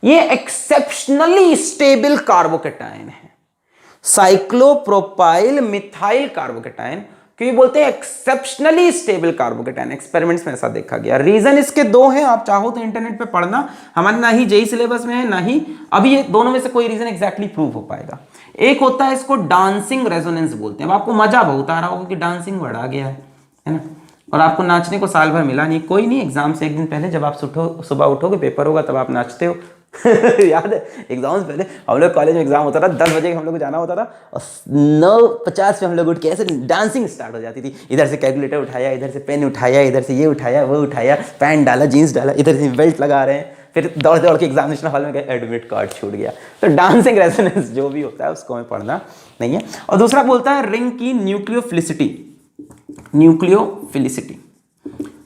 ये एक्सेप्शनली स्टेबल कार्बोकेटायन है, साइक्लोप्रोपाइल मिथाइल कार्बोकेटायन। क्यों बोलते हैं एक्सेप्शनली स्टेबल कार्बोकेटायन? एक्सपेरिमेंट्स में ऐसा देखा गया। रीजन इसके 2 हैं, आप चाहो तो इंटरनेट पे पढ़ना, हमारे ना ही जेई सिलेबस में है, ना ही अभी ये दोनों में से कोई रीजन एग्जैक्टली प्रूव हो पाएगा। एक होता है, इसको डांसिंग रेजोनेंस बोलते हैं। अब आपको मजा बहुत आ रहा होगा कि डांसिंग बढ़ा गया है ना, और आपको नाचने को साल भर मिला नहीं, कोई नहीं, एग्जाम से एक दिन पहले जब आप सुबह उठोगे, पेपर होगा, तब आप नाचते हो याद है एग्जाम्स पहले हम लोग कॉलेज में एग्जाम होता था, 10 बजे हम लोग को जाना होता था, और 9:50 पे हम लोग उठ के ऐसे डांसिंग स्टार्ट हो जाती थी। इधर से कैलकुलेटर उठाया, इधर से पेन उठाया, इधर से ये उठाया, वो उठाया, पैंट डाला, जीन्स डाला, इधर से बेल्ट लगा रहे हैं, फिर दौड़ दौड़ के एग्जामिनेशन हॉल में गए, एडमिट कार्ड छूट गया। तो डांसिंग रेजोनेंस जो भी होता है उसको हमें पढ़ना नहीं है। और दूसरा बोलता है रिंग की न्यूक्लियोफिलिसिटी। न्यूक्लियोफिलिसिटी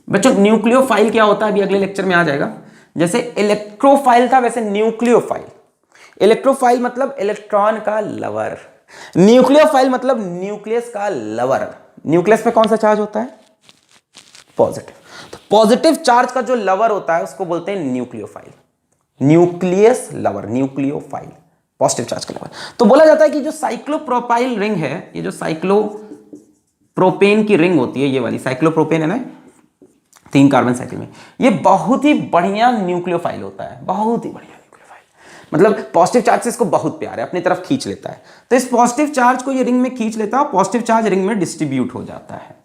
बच्चों, न्यूक्लियोफाइल क्या होता है अभी अगले लेक्चर में आ जाएगा। जैसे इलेक्ट्रोफाइल था, वैसे न्यूक्लियोफाइल। इलेक्ट्रोफाइल मतलब इलेक्ट्रॉन का लवर, न्यूक्लियोफाइल मतलब न्यूक्लियस का लवर। न्यूक्लियस पे कौन सा चार्ज होता है? पॉजिटिव। तो पॉजिटिव चार्ज का जो लवर होता है उसको बोलते हैं nucleophile, nucleus lover, nucleophile, positive charge का लवर। तो बोला जाता है कि जो साइक्लोप्रोपाइल रिंग है, ये जो साइक्लोप्रोपेन की रिंग होती है, ये वाली साइक्लोप्रोपेन है ना, 3 कार्बन साइकिल में, ये बहुत ही बढ़िया न्यूक्लियोफाइल होता है, बहुत ही बढ़िया न्यूक्लियोफाइल। मतलब पॉजिटिव चार्ज से इसको बहुत प्यार है, अपनी तरफ खींच लेता है। तो इस पॉजिटिव चार्ज को ये रिंग में खींच लेता है और पॉजिटिव चार्ज रिंग में डिस्ट्रीब्यूट हो जाता है,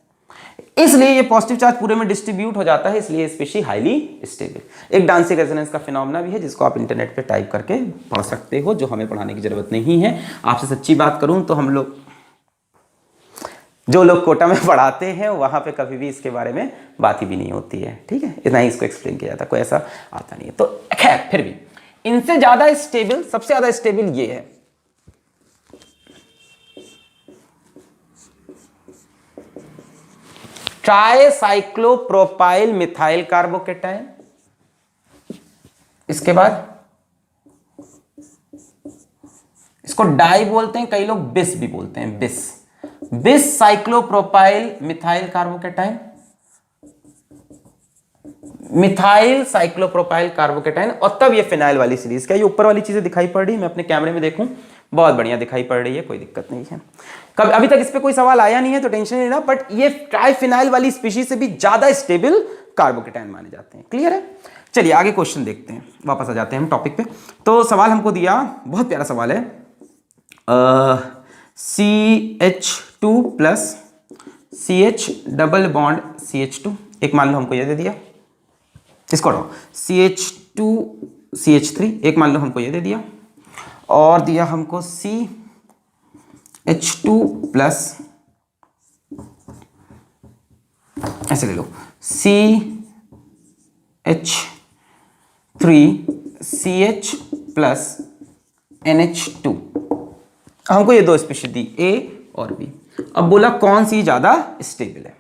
इसलिए ये पॉजिटिव चार्ज पूरे में डिस्ट्रीब्यूट हो जाता है, इसलिए स्पेशली हाईली स्टेबल। एक डांसिंग रेजोनेंस का फिनोमेना भी है जिसको आप इंटरनेट पे टाइप करके पढ़ सकते हो, जो हमें पढ़ाने की जरूरत नहीं है। आपसे सच्ची बात करूं तो हम लोग, जो लोग कोटा में पढ़ाते हैं, वहां पे कभी भी इसके बारे में बात ही भी नहीं होती है, ठीक है, इतना ही इसको एक्सप्लेन किया जाता, कोई ऐसा आता नहीं है। तो खैर फिर भी इनसे ज्यादा स्टेबल, सबसे ज्यादा स्टेबल ये है, ट्राइसाइक्लोप्रोपाइल मिथाइल कार्बोकेटाइन। इसके बाद इसको डाई बोलते हैं, कई लोग बिस भी बोलते हैं, बिस cyclopropyl methyl carbocation, methyl cyclopropyl carbocation. और तब ये फिनाइल वाली सीरीज, क्या ये ऊपर वाली चीजें दिखाई पड़ रही है? मैं अपने कैमरे में देखूं, बहुत बढ़िया दिखाई पड़ रही है, कोई दिक्कत नहीं है। कब अभी तक इस पे कोई सवाल आया नहीं है तो टेंशन नहीं लेना, बट ये ट्राइफिनाइल वाली स्पीशीज से भी ज्यादा स्टेबल कार्बोकेटाइन माने जाते हैं। क्लियर है? चलिए आगे क्वेश्चन देखते हैं, वापस आ जाते हैं हम टॉपिक पे। तो सवाल हमको दिया, बहुत प्यारा सवाल है, CH2 plus CH double bond CH2, एक मान लो हमको ये दे दिया, इसको हटाओ, CH2 CH3, एक मान लो हमको ये दे दिया, और दिया हमको CH2 प्लस, ऐसे ले लो, CH3 CH प्लस NH2। हमको ये दो स्पीशीज दी, A और B। अब बोला कौन सी ज्यादा स्टेबल है।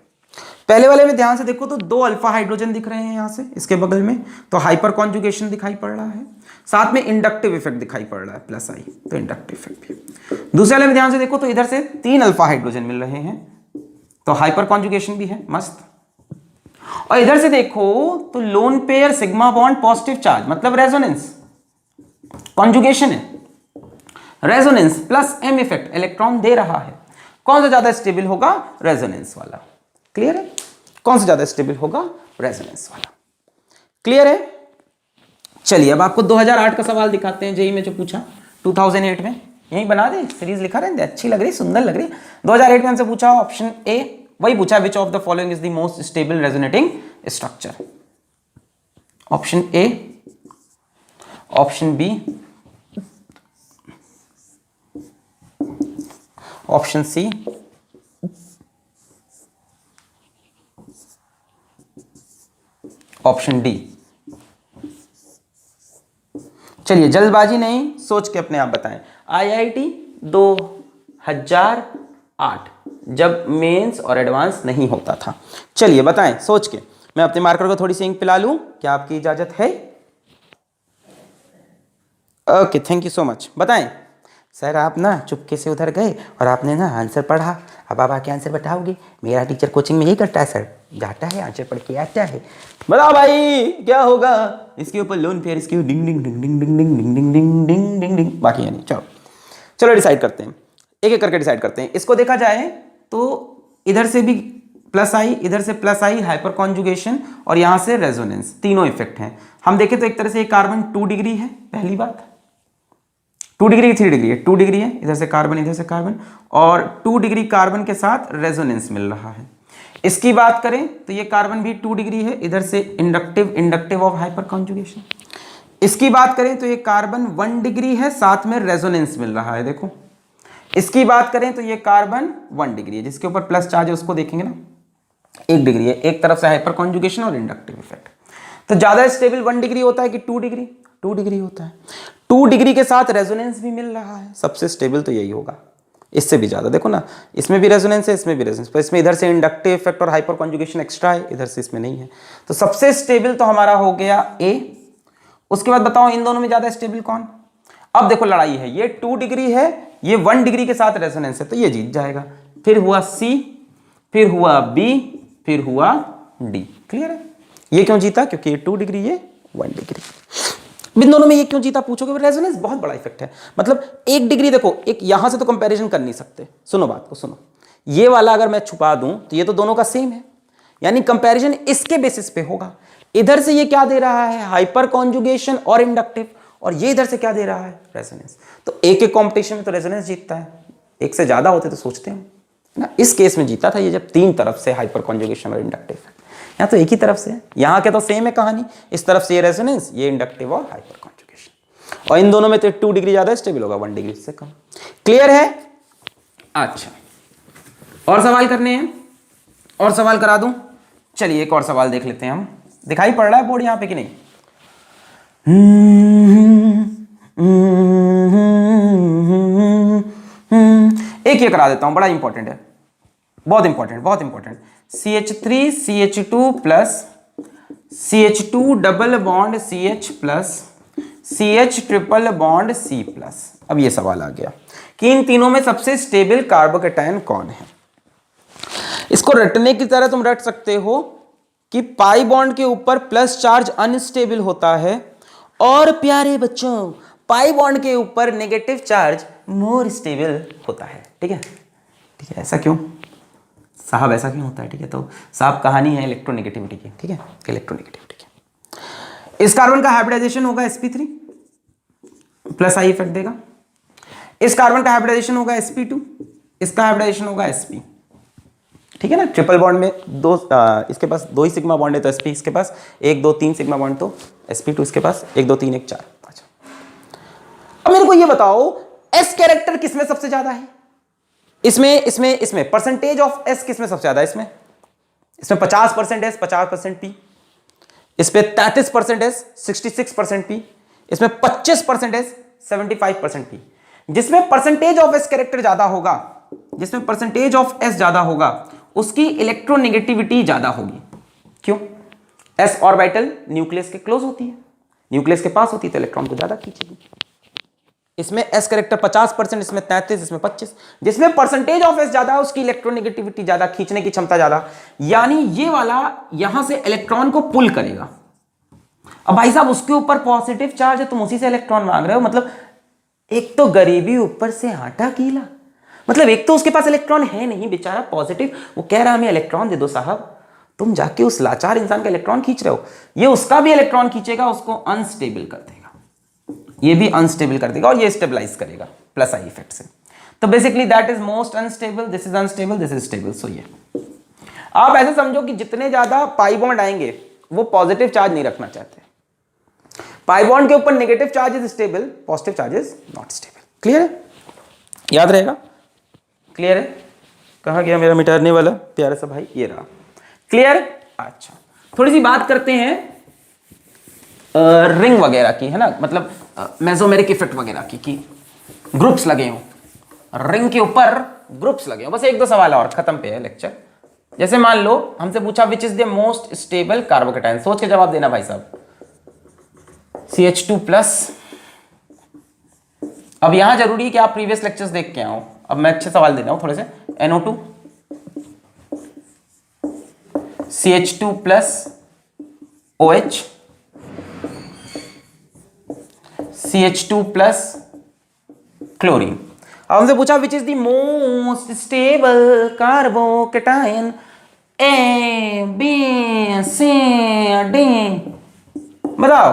पहले वाले में ध्यान से देखो तो 2 अल्फा हाइड्रोजन दिख रहे हैं यहां से, इसके बगल में, तो हाइपर कॉन्जुगेशन दिखाई पड़ रहा है, साथ में इंडक्टिव इफेक्ट दिखाई पड़ रहा है, प्लस आई, तो इंडक्टिव इफेक्ट भी। दूसरे वाले में ध्यान से देखो तो इधर से 3 अल्फा हाइड्रोजन मिल रहे हैं, तो हाइपर कॉन्जुगेशन भी है, मस्त। और इधर से देखो तो lone pair sigma bond positive charge, मतलब रेजोनेंस, कॉन्जुगेशन है, resonance plus M effect, electron दे रहा है। कौन सा ज्यादा स्टेबल होगा? रेजोनेंस वाला। क्लियर है? कौन सा ज्यादा स्टेबल होगा? रेजोनेंस वाला। क्लियर है? चलिए अब आपको 2008 का सवाल दिखाते हैं, जेई में जो पूछा 2008 में, यही बना दे, सीरीज लिखा रहने दे, अच्छी लग रही, सुंदर लग रही। 2008 में हमसे पूछा ऑप्शन ए, वही पूछा, which of the following is the most stable resonating structure. Option A, option B, option C, option D. चलिए जल्दबाजी नहीं, सोच के अपने आप बताएं। आईआईटी 2008 जब मेंस और एडवांस नहीं होता था, चलिए बताएं सोच के। मैं अपने मार्कर को थोड़ी सी इंक पिला लूं, क्या आपकी इजाजत है? Okay, thank you so much. बताएं। सर आप ना चुपके से उधर गए और आपने ना आंसर पढ़ा, अब आप आके आंसर बताओगे? मेरा टीचर कोचिंग में यही करता है सर, जाता है आंसर पढ़ के आता है। बताओ भाई क्या होगा? इसके ऊपर लोन फेयर, इसके डिंग डिंग डिंग डिंग डिंग डिंग डिंग डिंग डिंग डिंग डिंग डिंग, बाकी है नहीं। चलो चलो डिसाइड करते हैं, एक एक करके डिसाइड करते हैं। इसको देखा जाए तो इधर से भी प्लस आई, इधर से प्लस आई, हाइपर कॉन्जुगेशन, और यहां से रेजोनेंस, तीनों इफेक्ट हैं। हम देखें तो एक तरह से कार्बन 2 डिग्री है, पहली बात 2 डिग्री 3 डिग्री है, 2 डिग्री है, इधर से कार्बन, और 2 डिग्री कार्बन के साथ रेजोनेंस मिल रहा है। इसकी बात करें तो ये कार्बन भी 2 डिग्री है, इधर से इंडक्टिव ऑफ हाइपर कॉन्जुगेशन। इसकी बात करें तो ये कार्बन 1 डिग्री है, साथ में रेजोनेंस मिल रहा है, देखो। इसकी बात करें तो ये कार्बन 1 डिग्री है, जिसके ऊपर प्लस चार्ज है उसको देखेंगे ना, 1 डिग्री है, एक तरफ से हाइपर कॉन्जुगेशन और इंडक्टिव इफेक्ट। तो ज्यादा स्टेबल 1 डिग्री होता है कि 2 डिग्री? 2 डिग्री होता है। 2 डिग्री के साथ रेजोनेंस भी मिल रहा है, सबसे स्टेबल तो यही होगा। इससे भी ज्यादा देखो ना, इसमें भी रेजोनेंस है, इसमें भी रेजोनेंस, पर इसमें इधर से इंडक्टिव इफेक्ट और हाइपर कॉन्जुगेशन एक्स्ट्रा है, इधर से इसमें नहीं है। तो सबसे स्टेबल तो हमारा हो गया ए। उसके बाद बताओ इन दोनों में ज्यादा स्टेबल कौन? अब देखो लड़ाई है, ये 2 डिग्री है, ये 1 डिग्री के साथ रेजोनेंस है, तो ये जीत जाएगा। फिर हुआ सी, फिर हुआ बी, फिर हुआ डी। क्लियर है? ये क्यों जीता? क्योंकि ये 2 डिग्री, ये 1 डिग्री। इन दोनों में ये क्यों जीता पूछोगे? रेजोनेंस बहुत बड़ा इफेक्ट है। मतलब 1 डिग्री, देखो एक यहां से तो कंपैरिजन कर नहीं सकते। सुनो बात को, सुनो, ये वाला अगर मैं छुपा दूं तो ये तो दोनों का सेम है, यानी कंपैरिजन इसके बेसिस पे होगा। इधर से ये क्या दे रहा है? हाइपर कॉन्जुगेशन और इंडक्टिव, और ये इधर से क्या दे रहा है? रेजोनेंस। तो एक एक कॉम्पिटिशन में तो रेजोनेंस जीतता है, एक से ज्यादा होते तो सोचते हैं ना। इस केस में जीता था ये जब 3 तरफ से हाइपर कॉन्जुगेशन और इंडक्टिव है। यहाँ तो एक ही तरफ से है, यहाँ के तो सेम है कहानी। इस तरफ से ये रेजोनेंस, ये इंडक्टिव और हाइपर कॉन्जुगेशन, और इन दोनों में तो 2 डिग्री ज्यादा स्टेबल होगा, 1 डिग्री से कम। क्लियर है? अच्छा, और सवाल करने हैं? और सवाल करा दूं? चलिए एक और सवाल देख लेते हैं हम। दिखाई पड़ रहा है बोर्ड यहाँ पे कि नहीं? एक ये करा देता हूं, बड़ा इंपॉर्टेंट है, बहुत इंपॉर्टेंट, बहुत important. CH3 CH2 plus CH2 double bond CH plus CH triple bond C plus. अब ये सवाल आ गया कि इन तीनों में सबसे स्टेबल कार्बोकेटायन कौन है। इसको रटने की तरह तुम रट सकते हो कि पाई बॉन्ड के ऊपर प्लस चार्ज अनस्टेबल होता है, और प्यारे बच्चों पाई बॉन्ड के ऊपर नेगेटिव चार्ज मोर स्टेबल होता है। ठीक है? ठीक है, ऐसा क्यों साहब? ऐसा क्यों होता है? ठीक है, तो साहब कहानी है इलेक्ट्रोनेगेटिविटी की। ठीक है, इलेक्ट्रोनेगेटिविटी की। इस कार्बन का हाइब्रिडाइजेशन होगा sp3 प्लस आई इफेक्ट देगा। इस कार्बन का हाइब्रिडाइजेशन होगा sp2, इसका हाइब्रिडाइजेशन होगा sp। ठीक है ना? ट्रिपल बॉन्ड में दो इसके पास 2 ही सिग्मा बॉन्ड है, तो sp इसके पास 1 2 3 सिग्मा बॉन्ड, तो sp2 इसके पास 1 2 3 1 4। अच्छा, अब मेरे को ये बताओ s कैरेक्टर किसमें सबसे ज्यादा है? इसमें परसेंटेज ऑफ s किसमें सबसे ज्यादा है? इसमें 50% s 50% p, इस पे 33% s 66% p, इसमें 25% s 75% p। जिसमें परसेंटेज ऑफ s कैरेक्टर ज्यादा होगा, जिसमें परसेंटेज ऑफ s ज्यादा होगा, उसकी इलेक्ट्रोनेगेटिविटी ज्यादा होगी। क्यों? s ऑर्बिटल न्यूक्लियस के क्लोज होती है, न्यूक्लियस के पास होती है, तो इलेक्ट्रॉन को ज्यादा खींचेगी। इसमें s कैरेक्टर 50%, इसमें 33, इसमें 25। जिसमें परसेंटेज ऑफ s ज्यादा है उसकी इलेक्ट्रोनेगेटिविटी ज्यादा, खींचने की क्षमता ज्यादा, यानी ये वाला यहां से इलेक्ट्रॉन को पुल करेगा। अब भाई साहब उसके ऊपर पॉजिटिव चार्ज है, तुम उसी से इलेक्ट्रॉन मांग रहे हो। मतलब एक तो गरीबी ऊपर से आटा गीला, मतलब एक तो उसके पास इलेक्ट्रॉन है नहीं बेचारा पॉजिटिव, वो कह रहा है हमें इलेक्ट्रॉन दे दो साहब, तुम जाके उस लाचार इंसान का इलेक्ट्रॉन खींच रहे हो। ये उसका भी इलेक्ट्रॉन खींचेगा, उसको अनस्टेबल कर देगा, ये भी अनस्टेबल कर देगा, और ये स्टेबलाइज करेगा प्लस आई इफेक्ट से। तो basically that is most unstable, this is unstable, this is stable. So ये आप ऐसे समझो कि जितने ज्यादा पाई बॉन्ड आएंगे वो पॉजिटिव चार्ज नहीं रखना चाहते। पाई बॉन्ड के ऊपर negative charge is stable, positive charge is not stable. Clear है? याद रहेगा? क्लियर है? कहाँ गया मेरा मिटाने वाला प्यारा सा भाई? ये रहा। क्लियर? अच्छा, थोड़ी सी बात करते हैं रिंग वगैरह की, है ना, मतलब मेसोमेरिक इफेक्ट वगैरह की ग्रुप्स लगे हो, रिंग के ऊपर ग्रुप्स लगे हो। बस 1 2 सवाल और, खत्म पे है लेक्चर। जैसे मान लो हमसे पूछा which is the most stable carbocation, सोच के जवाब देना भाई साहब। CH2 plus. अब यहां जरूरी है कि आप प्रीवियस लेक्चर्स देख के आओ। अब मैं अच्छे सवाल दे रहा हूं थोड़े से। NO2 CH2 plus OH CH2 plus chlorine. अब हमसे पूछा which is the most stable carbocation, A B C D। बताओ।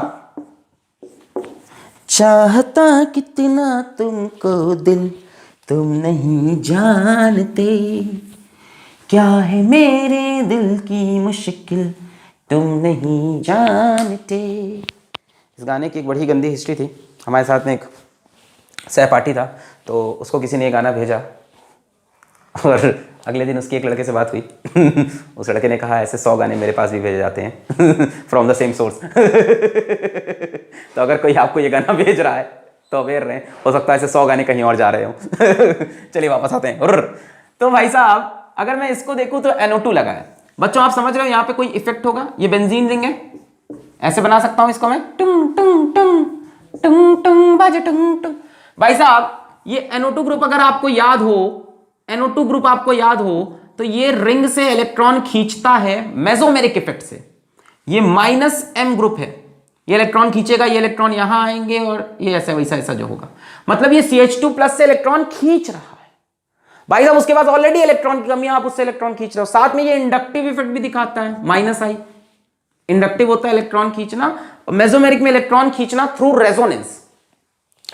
चाहता कितना तुमको दिल तुम नहीं जानते, क्या है मेरे दिल की मुश्किल तुम नहीं जानते। इस गाने की एक बड़ी गंदी हिस्ट्री थी। हमारे साथ में एक सहपाठी था, तो उसको किसी ने ये गाना भेजा, और अगले दिन उसकी एक लड़के से बात हुई। उस लड़के ने कहा ऐसे 100 गाने मेरे पास भी भेजे जाते हैं फ्रॉम द सेम सोर्स। तो अगर कोई आपको ये गाना भेज रहा है तो अवेयर रहें, हो सकता है ऐसे 100 गाने कहीं और जा रहे हो। चलिए वापस आते हैं। तो भाई साहब अगर मैं इसको देखूं तो NO2 लगा है। बच्चों आप समझ रहे हो यहाँ पे कोई इफेक्ट होगा? ये बेंजीन रिंग है, ऐसे बना सकता हूं इसको मैं, टुंग टुंग टुंग टुंग टुंग बाजे टुंग टुंग। भाई साहब ये NO2 ग्रुप अगर आपको याद हो, NO2 ग्रुप आपको याद हो तो ये रिंग से इलेक्ट्रॉन खींचता है मेसोमेरिक इफेक्ट से। ये -m ग्रुप है, ये इलेक्ट्रॉन खींचेगा, ये इलेक्ट्रॉन यहां आएंगे और ये ऐसा वैसा ऐसा जो होगा, मतलब ये CH2+ से इलेक्ट्रॉन खींच रहा है भाई साहब। उसके बाद ऑलरेडी इलेक्ट्रॉन की कमी है, आप उससे इलेक्ट्रॉन खींच रहे हो। साथ में ये इंडक्टिव इफेक्ट भी दिखाता है, -I इंडक्टिव होता है इलेक्ट्रॉन खींचना, मेसोमेरिक में इलेक्ट्रॉन खींचना थ्रू रेजोनेंस,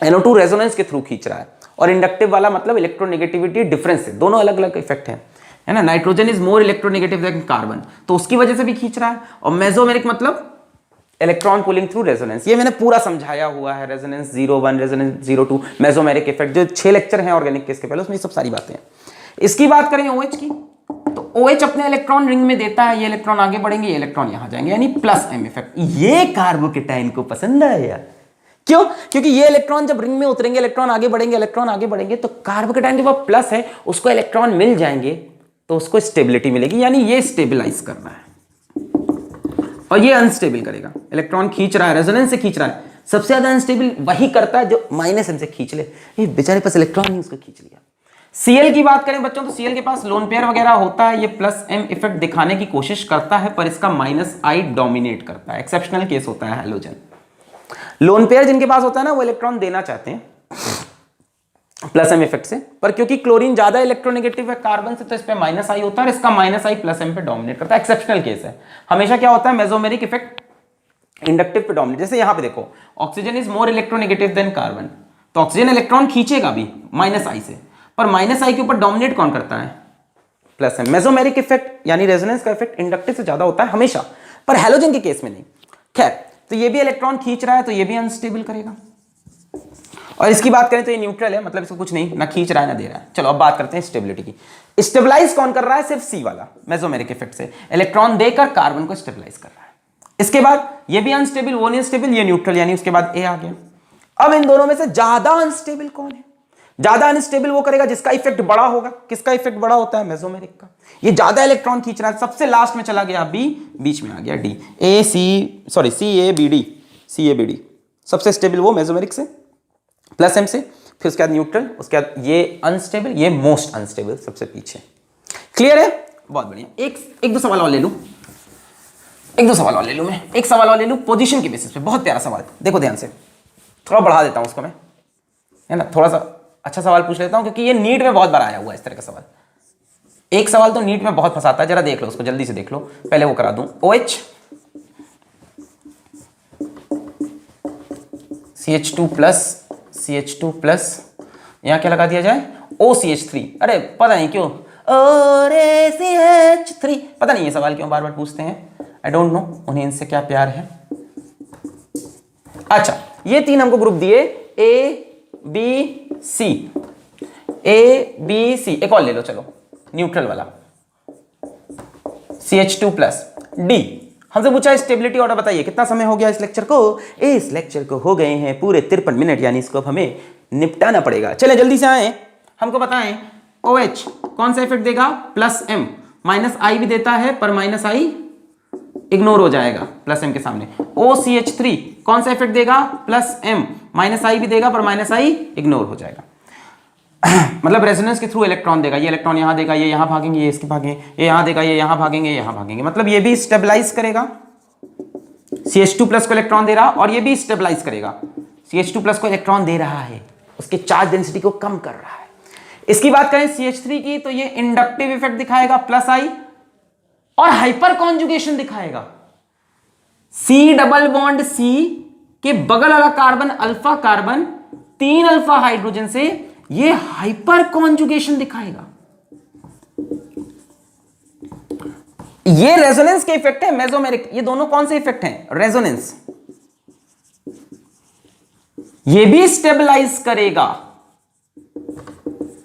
NO2 रेजोनेंस के थ्रू खींच रहा है। और इंडक्टिव वाला मतलब इलेक्ट्रोनेगेटिविटी डिफरेंस है, दोनों अलग अलग इफेक्ट है ना। Nitrogen is more electronegative than carbon, तो उसकी वजह से भी खींच रहा है। और मेसोमेरिक मतलब इलेक्ट्रॉन पुलिंग थ्रू रेजोनेंस। ये मैंने पूरा समझाया हुआ है, रेजोनेंस 01, रेजोनेंस 02, मेसोमेरिक इफेक्ट, जो 6 लेक्चर हैं ऑर्गेनिक केस के पहले, उसमें सब सारी बातें हैं। इसकी बात करें OH की, तो OH अपने इलेक्ट्रॉन रिंग में देता है, ये इलेक्ट्रॉन आगे बढ़ेंगे, ये इलेक्ट्रॉन यहां जाएंगे, यानी +m इफेक्ट। ये कार्बोकेटाइन को पसंद आया, क्यों? क्योंकि ये इलेक्ट्रॉन जब रिंग में उतरेंगे, इलेक्ट्रॉन आगे बढ़ेंगे, तो कार्बोकेटाइन के पास प्लस है, उसको इलेक्ट्रॉन मिल जाएंगे, तो उसको स्टेबिलिटी मिलेगी, यानी ये स्टेबिलाईज करना है और ये अनस्टेबल करेगा। इलेक्ट्रॉन खींच रहा है, रेजोनेंस से खींच रहा है, सबसे ज्यादा अनस्टेबल वही करता है जो -m से खींच ले। ये बेचारे पास इलेक्ट्रॉन नहीं, उसको खींच लिया। Cl की बात करें बच्चों, तो Cl के पास लोन पेयर वगैरह होता है, ये +m इफेक्ट दिखाने की कोशिश करता है, पर इसका -I डोमिनेट करता है। एक्सेप्शनल केस होता है हैलोजन। लोन पेयर जिनके पास होता है ना, वो इलेक्ट्रॉन देना चाहते हैं +m इफेक्ट से, पर क्योंकि क्लोरीन ज्यादा इलेक्ट्रोनेगेटिव है कार्बन से, तो इस पे -I होता है और इसका -I +m पे डोमिनेट करता है। एक्सेप्शनल केस है। हमेशा क्या होता है, मेसोमेरिक इफेक्ट इंडक्टिव पे डोमिनेट। जैसे यहां पे देखो, oxygen is more electronegative than carbon, तो ऑक्सीजन इलेक्ट्रॉन खींचेगा भी -I से, पर -I के ऊपर डोमिनेट कौन करता है, +m। मेसोमेरिक इफेक्ट यानी रेजोनेंस का इफेक्ट इंडक्टिव से ज्यादा होता है हमेशा, पर हैलोजन के केस में नहीं। खैर, तो ये भी इलेक्ट्रॉन खींच रहा है, तो ये भी अनस्टेबल करेगा। और इसकी बात करें तो ये न्यूट्रल है, मतलब इसको कुछ नहीं, ना खींच रहा है ना दे रहा है। चलो अब बात करते हैं स्टेबिलिटी की। स्टेबलाइज कौन कर रहा है, सिर्फ C वाला, मेसोमेरिक इफेक्ट से इलेक्ट्रॉन देकर कार्बन को स्टेबलाइज कर रहा है। इसके बाद ये भी अनस्टेबल, वो नहीं स्टेबल, ये न्यूट्रल, यानी उसके बाद A आ गया। अब इन दोनों में से ज्यादा अनस्टेबल कौन है? ज्यादा अनस्टेबल वो करेगा जिसका इफेक्ट बड़ा होगा। किसका इफेक्ट बड़ा होता है, मेसोमेरिक का। ये ज्यादा इलेक्ट्रॉन खींच रहा है, सबसे लास्ट में चला गया B, बीच में आ गया D, CABD। सबसे स्टेबल वो मेसोमेरिक से +m से, फिर उसके बाद न्यूट्रल, उसके बाद ये अनस्टेबल, ये मोस्ट अनस्टेबल सबसे पीछे। क्लियर है? बहुत बढ़िया। एक दो सवाल और ले लूं, मैं एक सवाल और ले लूं पोजीशन के बेसिस पे। बहुत प्यारा सवाल, देखो ध्यान से, थोड़ा बढ़ा देता हूं उसको मैं, है ना, थोड़ा सा अच्छा सवाल पूछ लेता हूं, क्योंकि ये नीट में बहुत बार आया हुआ है इस तरह का सवाल। एक सवाल तो नीट में बहुत फंसाता है, जरा देख लो उसको, जल्दी से देख लो, पहले वो करा दूं। OH CH2+, यहां क्या लगा दिया जाए, OCH3। अरे पता नहीं क्यों CH3, पता नहीं ये सवाल क्यों बार बार पूछते हैं, आई डोंट नो, उन्हें इनसे क्या प्यार है। अच्छा, ये 3 हमको ग्रुप दिए, A B C। एक और ले लो चलो, न्यूट्रल वाला CH2+। D हमसे पूछा स्टेबिलिटी ऑर्डर बताइए। कितना समय हो गया इस लेक्चर को? इस लेक्चर को हो गए हैं पूरे 53 मिनट, यानी इसको अब हमें निपटाना पड़ेगा। चले जल्दी से आए, हमको बताएं OH कौन सा इफेक्ट देगा, +m। -I भी देता है, पर -I इग्नोर हो जाएगा +m के सामने। OCH3 कौन सा इफेक्ट देगा, +m। -I भी देगा, पर -I इग्नोर हो जाएगा। मतलब रेजोनेंस के थ्रू इलेक्ट्रॉन देगा, ये इलेक्ट्रॉन यहां देगा, ये यहां भागेंगे, ये इसके भागेंगे, ये यहां देगा, ये यहां भागेंगे, ये यहां भागेंगे, मतलब ये भी स्टेबलाइज करेगा। CH2+ को इलेक्ट्रॉन दे रहा, और ये भी स्टेबलाइज करेगा। CH2+ को इलेक्ट्रॉन दे रहा है, उसके चार्ज डेंसिटी को कम कर रहा है। इसकी बात करें CH3 की, तो ये इंडक्टिव इफेक्ट दिखाएगा +I, और हाइपर कॉन्जुगेशन दिखाएगा। C के बगल वाला carbon alpha carbon, 3 alpha hydrogen से ये हाइपर कॉन्जुगेशन दिखाएगा। ये रेजोनेंस के इफेक्ट है, मेसोमेरिक। ये दोनों कौन से इफेक्ट हैं, रेजोनेंस। ये भी स्टेबलाइज करेगा,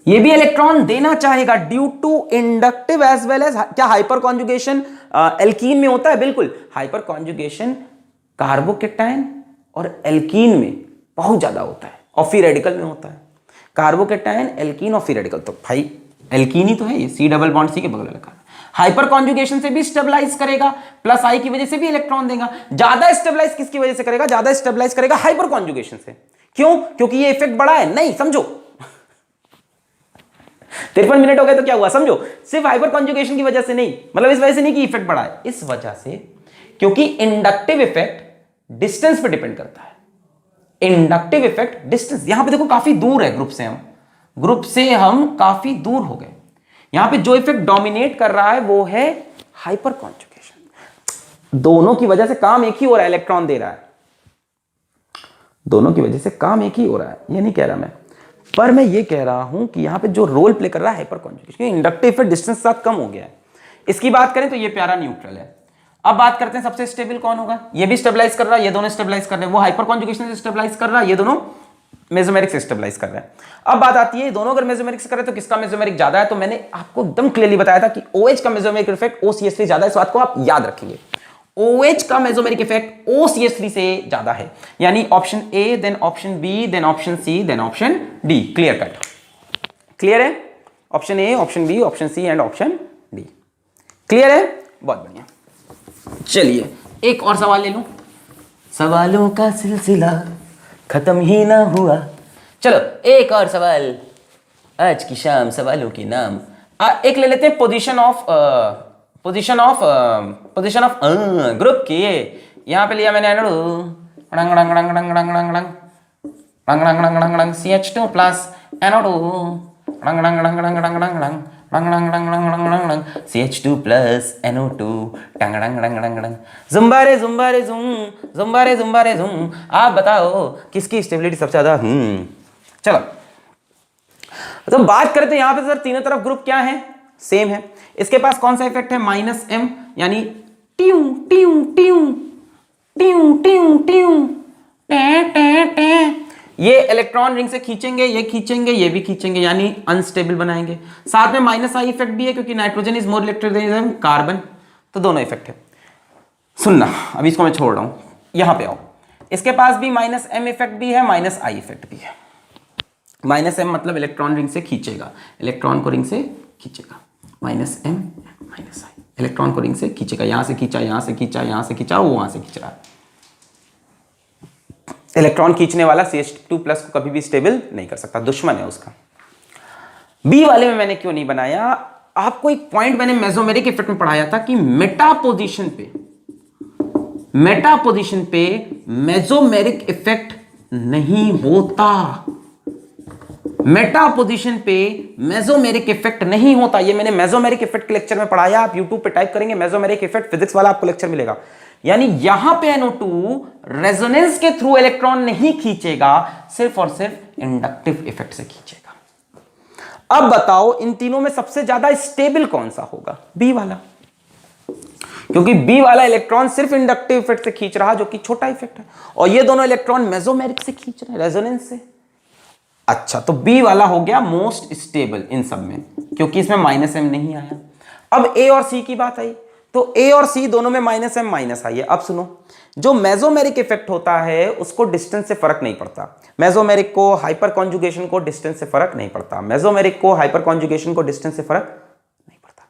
ये भी इलेक्ट्रॉन देना चाहेगा due to inductive as well as क्या हाइपर कॉन्जुगेशन एल्कीन में होता है। बिल्कुल, हाइपर कॉन्जुगेशन कार्बोकेटाइन और एल्कीन में बहुत ज्यादा होता है, और फ्री रेडिकल में होता है। कार्बोकेटाइन, एल्कीन और फ्री रेडिकल, तो भाई एल्कीन ही तो है ये, C+C के बगल लगा। हाइपर कॉन्जुगेशन से भी स्टेबलाइज करेगा, +I की वजह से भी इलेक्ट्रॉन देगा। ज्यादा स्टेबलाइज किसकी वजह से करेगा, ज्यादा स्टेबलाइज करेगा हाइपर कॉन्जुगेशन से। क्यों? क्योंकि ये इफेक्ट बड़ा है, नहीं समझो 53 मिनट हो गए तो क्या हुआ समझो, सिर्फ हाइपर कॉन्जुगेशन की वजह से नहीं, मतलब इस वजह से नहीं कि इफेक्ट बढ़ा है, इस वजह से क्योंकि इंडक्टिव इफेक्ट डिस्टेंस पे डिपेंड करता है। इंडक्टिव इफेक्ट डिस्टेंस, यहां पे देखो काफी दूर है ग्रुप से हम काफी दूर हो गए। यहां पे जो इफेक्ट डोमिनेट कर रहा है वो है हाइपर कॉन्जुगेशन। दोनों की वजह से काम एक ही हो रहा है, इलेक्ट्रॉन दे रहा है, दोनों की वजह से काम एक ही हो रहा है, ये नहीं कह रहा मैं, पर मैं ये कह रहा हूं कि यहां पे जो रोल प्ले कर रहा है hyper conjugation, inductive effect distance के साथ कम हो गया है। इसकी बात करें तो ये प्यारा न्यूट्रल है। अब बात करते हैं सबसे स्टेबल कौन होगा, ये भी स्टेबलाइज कर रहा है, ये दोनों स्टेबलाइज कर रहे हैं, वो हाइपर कॉन्जुगेशन से स्टेबलाइज कर रहा है, ये दोनों मेसोमेरिक से स्टेबलाइज कर रहे हैं। अब बात आती है ये दोनों अगर मेसोमेरिक से कर रहे हैं तो किसका मेसोमेरिक ज्यादा है, तो मैंने आपको एकदम क्लियरली बताया था कि OH का मेसोमेरिक इफेक्ट OCH3 ज्यादा है, इस बात को आप याद रखेंगे। OH का मेसोमेरिक इफेक्ट OCH3 से ज्यादा है, यानी option A, then option B, then option C, then option D. Clear cut, clear है? Option A, option B, option C and option D. Clear है? बहुत बढ़िया। चलिए एक और सवाल ले लूं, सवालों का सिलसिला खत्म ही ना हुआ। चलो एक और सवाल, आज की शाम सवालों के नाम। एक ले लेते हैं पोजीशन ऑफ ग्रुप की। यहां पे लिया मैंने CH2 plus NO2 CH2 plus NO2 जुम्बारे जुम्बारे जुम, जुम्बारे जुम्बारे जुम। आप बताओ किसकी स्टेबिलिटी सबसे ज्यादा? चलो तो बात करें तो यहां पे सर तीनों तरफ ग्रुप क्या है, सेम है। इसके पास कौन सा इफेक्ट है, -M, यानी ट्यू ट्यू ट्यू ट्यू ट्यू ट्यू टे टे टे। ये इलेक्ट्रॉन रिंग से खींचेंगे, ये खींचेंगे, ये भी खींचेंगे, यानी अनस्टेबल बनाएंगे। साथ में -I इफेक्ट भी है क्योंकि nitrogen is more electric than carbon, तो दोनों इफेक्ट है। सुनना, अभी इसको मैं छोड़ रहा हूं, यहां पे आओ। इसके पास भी -M इफेक्ट भी है, -I इफेक्ट भी है। -M मतलब इलेक्ट्रॉन रिंग से खींचेगा, इलेक्ट्रॉन को रिंग से खींचेगा, -M -I इलेक्ट्रॉन को रिंग से खींचेगा, यहां से खींचा, यहां से खींचा, यहां से खींचा, वो वहां से खींच रहा है। इलेक्ट्रॉन खींचने वाला CH2 प्लस को कभी भी स्टेबल नहीं कर सकता, दुश्मन है उसका। बी वाले में मैंने क्यों नहीं बनाया, आपको एक पॉइंट मैंने मेसोमेरिक इफेक्ट में पढ़ाया था कि मेटा पोजीशन पे मेसोमेरिक इफेक्ट नहीं होता, मेटा पोजीशन पे मेसोमेरिक इफेक्ट नहीं होता। ये मैंने मेसोमेरिक इफेक्ट के लेक्चर में पढ़ाया, आप YouTube पे टाइप करेंगे मेसोमेरिक इफेक्ट, फिजिक्स वाला आपको लेक्चर मिलेगा। यानी यहां पे NO2 रेजोनेंस के थ्रू इलेक्ट्रॉन नहीं खींचेगा, सिर्फ और सिर्फ इंडक्टिव इफेक्ट से खींचेगा। अब बताओ इन तीनों में सबसे ज्यादा स्टेबल कौन सा होगा, बी वाला, क्योंकि बी वाला इलेक्ट्रॉन सिर्फ इंडक्टिव इफेक्ट से खींच रहा, जो कि छोटा इफेक्ट है, और ये दोनों इलेक्ट्रॉन मेसोमेरिक से खींच रहे हैं, रेजोनेंस से। अच्छा, तो बी वाला हो गया मोस्ट स्टेबल इन सब में, क्योंकि इसमें -M नहीं आया। अब ए और सी की बात आई, तो ए और सी दोनों में -M -I है। अब सुनो, जो मेसोमेरिक इफेक्ट होता है उसको डिस्टेंस से फर्क नहीं पड़ता, मेसोमेरिक को हाइपर कॉन्जुगेशन को डिस्टेंस से फर्क नहीं पड़ता, मेसोमेरिक को हाइपर कॉन्जुगेशन को डिस्टेंस से फर्क नहीं पड़ता।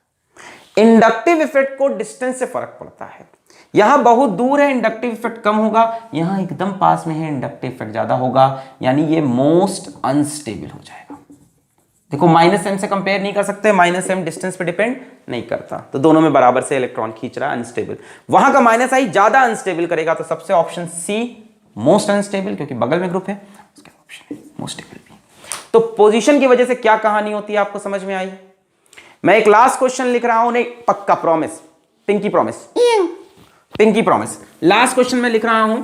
इंडक्टिव इफेक्ट को डिस्टेंस से फर्क पड़ता है। यहां बहुत दूर है, इंडक्टिव इफेक्ट कम होगा, यहां एकदम पास में है, इंडक्टिव इफेक्ट ज्यादा होगा, यानी ये मोस्ट अनस्टेबल हो जाएगा। देखो -M से कंपेयर नहीं कर सकते, -M डिस्टेंस पे डिपेंड नहीं करता, तो दोनों में बराबर से इलेक्ट्रॉन खींच रहा है, अनस्टेबल। वहां का -I ज्यादा अनस्टेबल करेगा, तो सबसे ऑप्शन सी मोस्ट अनस्टेबल, क्योंकि बगल में ग्रुप है, उसका ऑप्शन है मोस्ट स्टेबल भी। तो पोजीशन की वजह से क्या कहानी होती है आपको समझ में आई? मैं एक लास्ट क्वेश्चन लिख रहा हूं, नहीं पक्का promise, pinky promise, pinky promise, last question में लिख रहा हूं,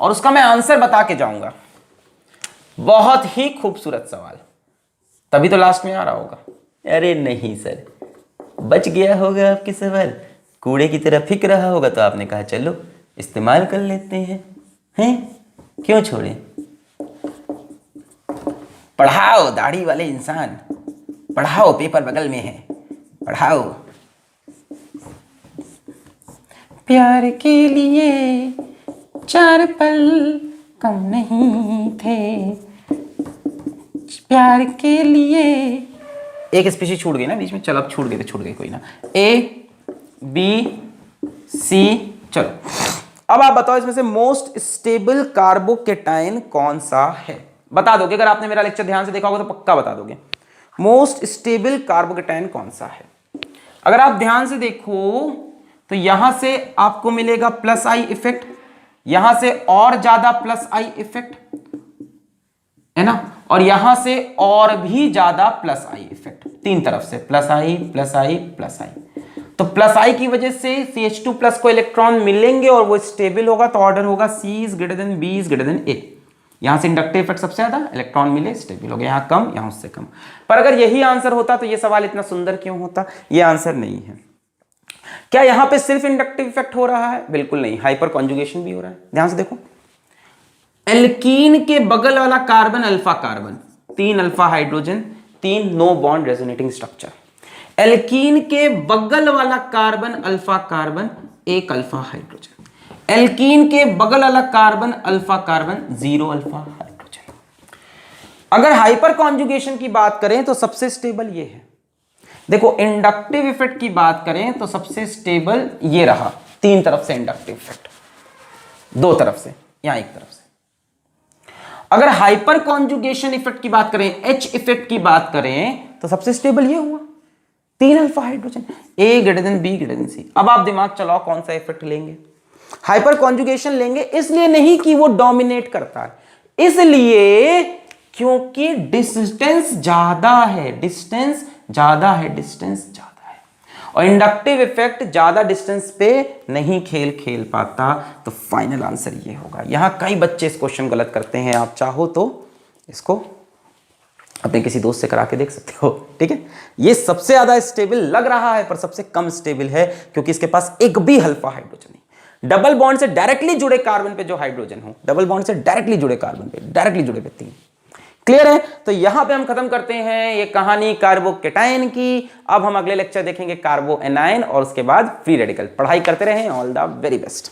और उसका मैं आंसर बता के जाऊंगा। बहुत ही खूबसूरत सवाल, तभी तो लास्ट में आ रहा होगा। अरे नहीं सर, बच गया होगा आपके सवाल, कूड़े की तरह फिक रहा होगा, तो आपने कहा चलो इस्तेमाल कर लेते हैं, क्यों छोड़े? पढ़ाओ दाढ़ी वाले इंसान, पढ़ाओ, पेपर बगल में है, पढ़ाओ। प्यार के लिए 4 पल कम नहीं थे, प्यार के लिए। एक स्पीशीज छूट गई ना बीच में, चलो अब छूट गई, कोई ना। ए बी सी, चलो अब आप बताओ इसमें से मोस्ट स्टेबल कार्बोकेटाइन कौन सा है, बता दोगे, अगर आपने मेरा लेक्चर ध्यान से देखा होगा तो पक्का बता दोगे। मोस्ट स्टेबल कार्बोकेटायन कौन सा है? अगर आप ध्यान से देखो तो यहां से आपको मिलेगा प्लस आई इफेक्ट, यहां से और ज्यादा प्लस आई इफेक्ट है ना, और यहां से और भी ज्यादा प्लस आई इफेक्ट, तीन तरफ से प्लस आई प्लस आई प्लस आई। तो प्लस आई की वजह से CH2 प्लस को इलेक्ट्रॉन मिलेंगे और वो स्टेबल होगा, तो ऑर्डर होगा C is greater than B is greater than A। यहां से इंडक्टिव इफेक्ट सबसे ज्यादा, इलेक्ट्रॉन मिले स्टेबल हो गया, यहां कम यहां उससे कम। पर अगर यही आंसर होता तो ये सवाल इतना सुंदर क्यों होता? ये आंसर नहीं है। क्या यहां पे सिर्फ इंडक्टिव इफेक्ट हो रहा है? बिल्कुल नहीं, हाइपर कॉन्जुगेशन भी हो रहा है। ध्यान से देखो, एल्कीन के बगल वाला carbon alpha carbon, 3 alpha hydrogen, 3 no bond resonating structure. Alkene के बगल वाला carbon alpha carbon, 1 alpha hydrogen. Alkene के बगल वाला carbon alpha carbon, 0 alpha hydrogen. अगर हाइपर कॉन्जुगेशन की बात करें तो सबसे स्टेबल ये है। देखो इंडक्टिव इफेक्ट की बात करें तो सबसे स्टेबल ये रहा, 3 तरफ से इंडक्टिव इफेक्ट, 2 तरफ से, यहां 1 तरफ से। अगर हाइपर कॉन्जुगेशन इफेक्ट की बात करें, H इफेक्ट की बात करें तो सबसे स्टेबल ये हुआ, 3 alpha hydrogen, A greater than B greater than C। अब आप दिमाग चलाओ कौन सा इफेक्ट लेंगे? हाइपर कॉन्जुगेशन लेंगे, इसलिए नहीं कि वो डोमिनेट करता है, इसलिए क्योंकि डिस्टेंस ज्यादा है, डिस्टेंस ज्यादा है, डिस्टेंस ज्यादा है, और इंडक्टिव इफेक्ट ज्यादा डिस्टेंस पे नहीं खेल पाता। तो फाइनल आंसर ये होगा। यहां कई बच्चे इस क्वेश्चन गलत करते हैं, आप चाहो तो इसको अपने किसी दोस्त से करा के देख सकते हो, ठीक है। ये सबसे ज्यादा स्टेबल लग रहा है पर सबसे कम स्टेबल है, क्योंकि इसके पास एक भी अल्फा हाइड्रोजन नहीं। डबल बॉन्ड से डायरेक्टली जुड़े कार्बन पे जो हाइड्रोजन हो, डबल बॉन्ड से डायरेक्टली जुड़े कार्बन पे, डायरेक्टली जुड़े पे 3। क्लियर है? तो यहां पे हम खत्म करते हैं ये कहानी कार्बोकेटायन की। अब हम अगले लेक्चर देखेंगे कार्बो एनायन और उसके बाद फ्री रेडिकल। पढ़ाई करते रहें, ऑल द वेरी बेस्ट।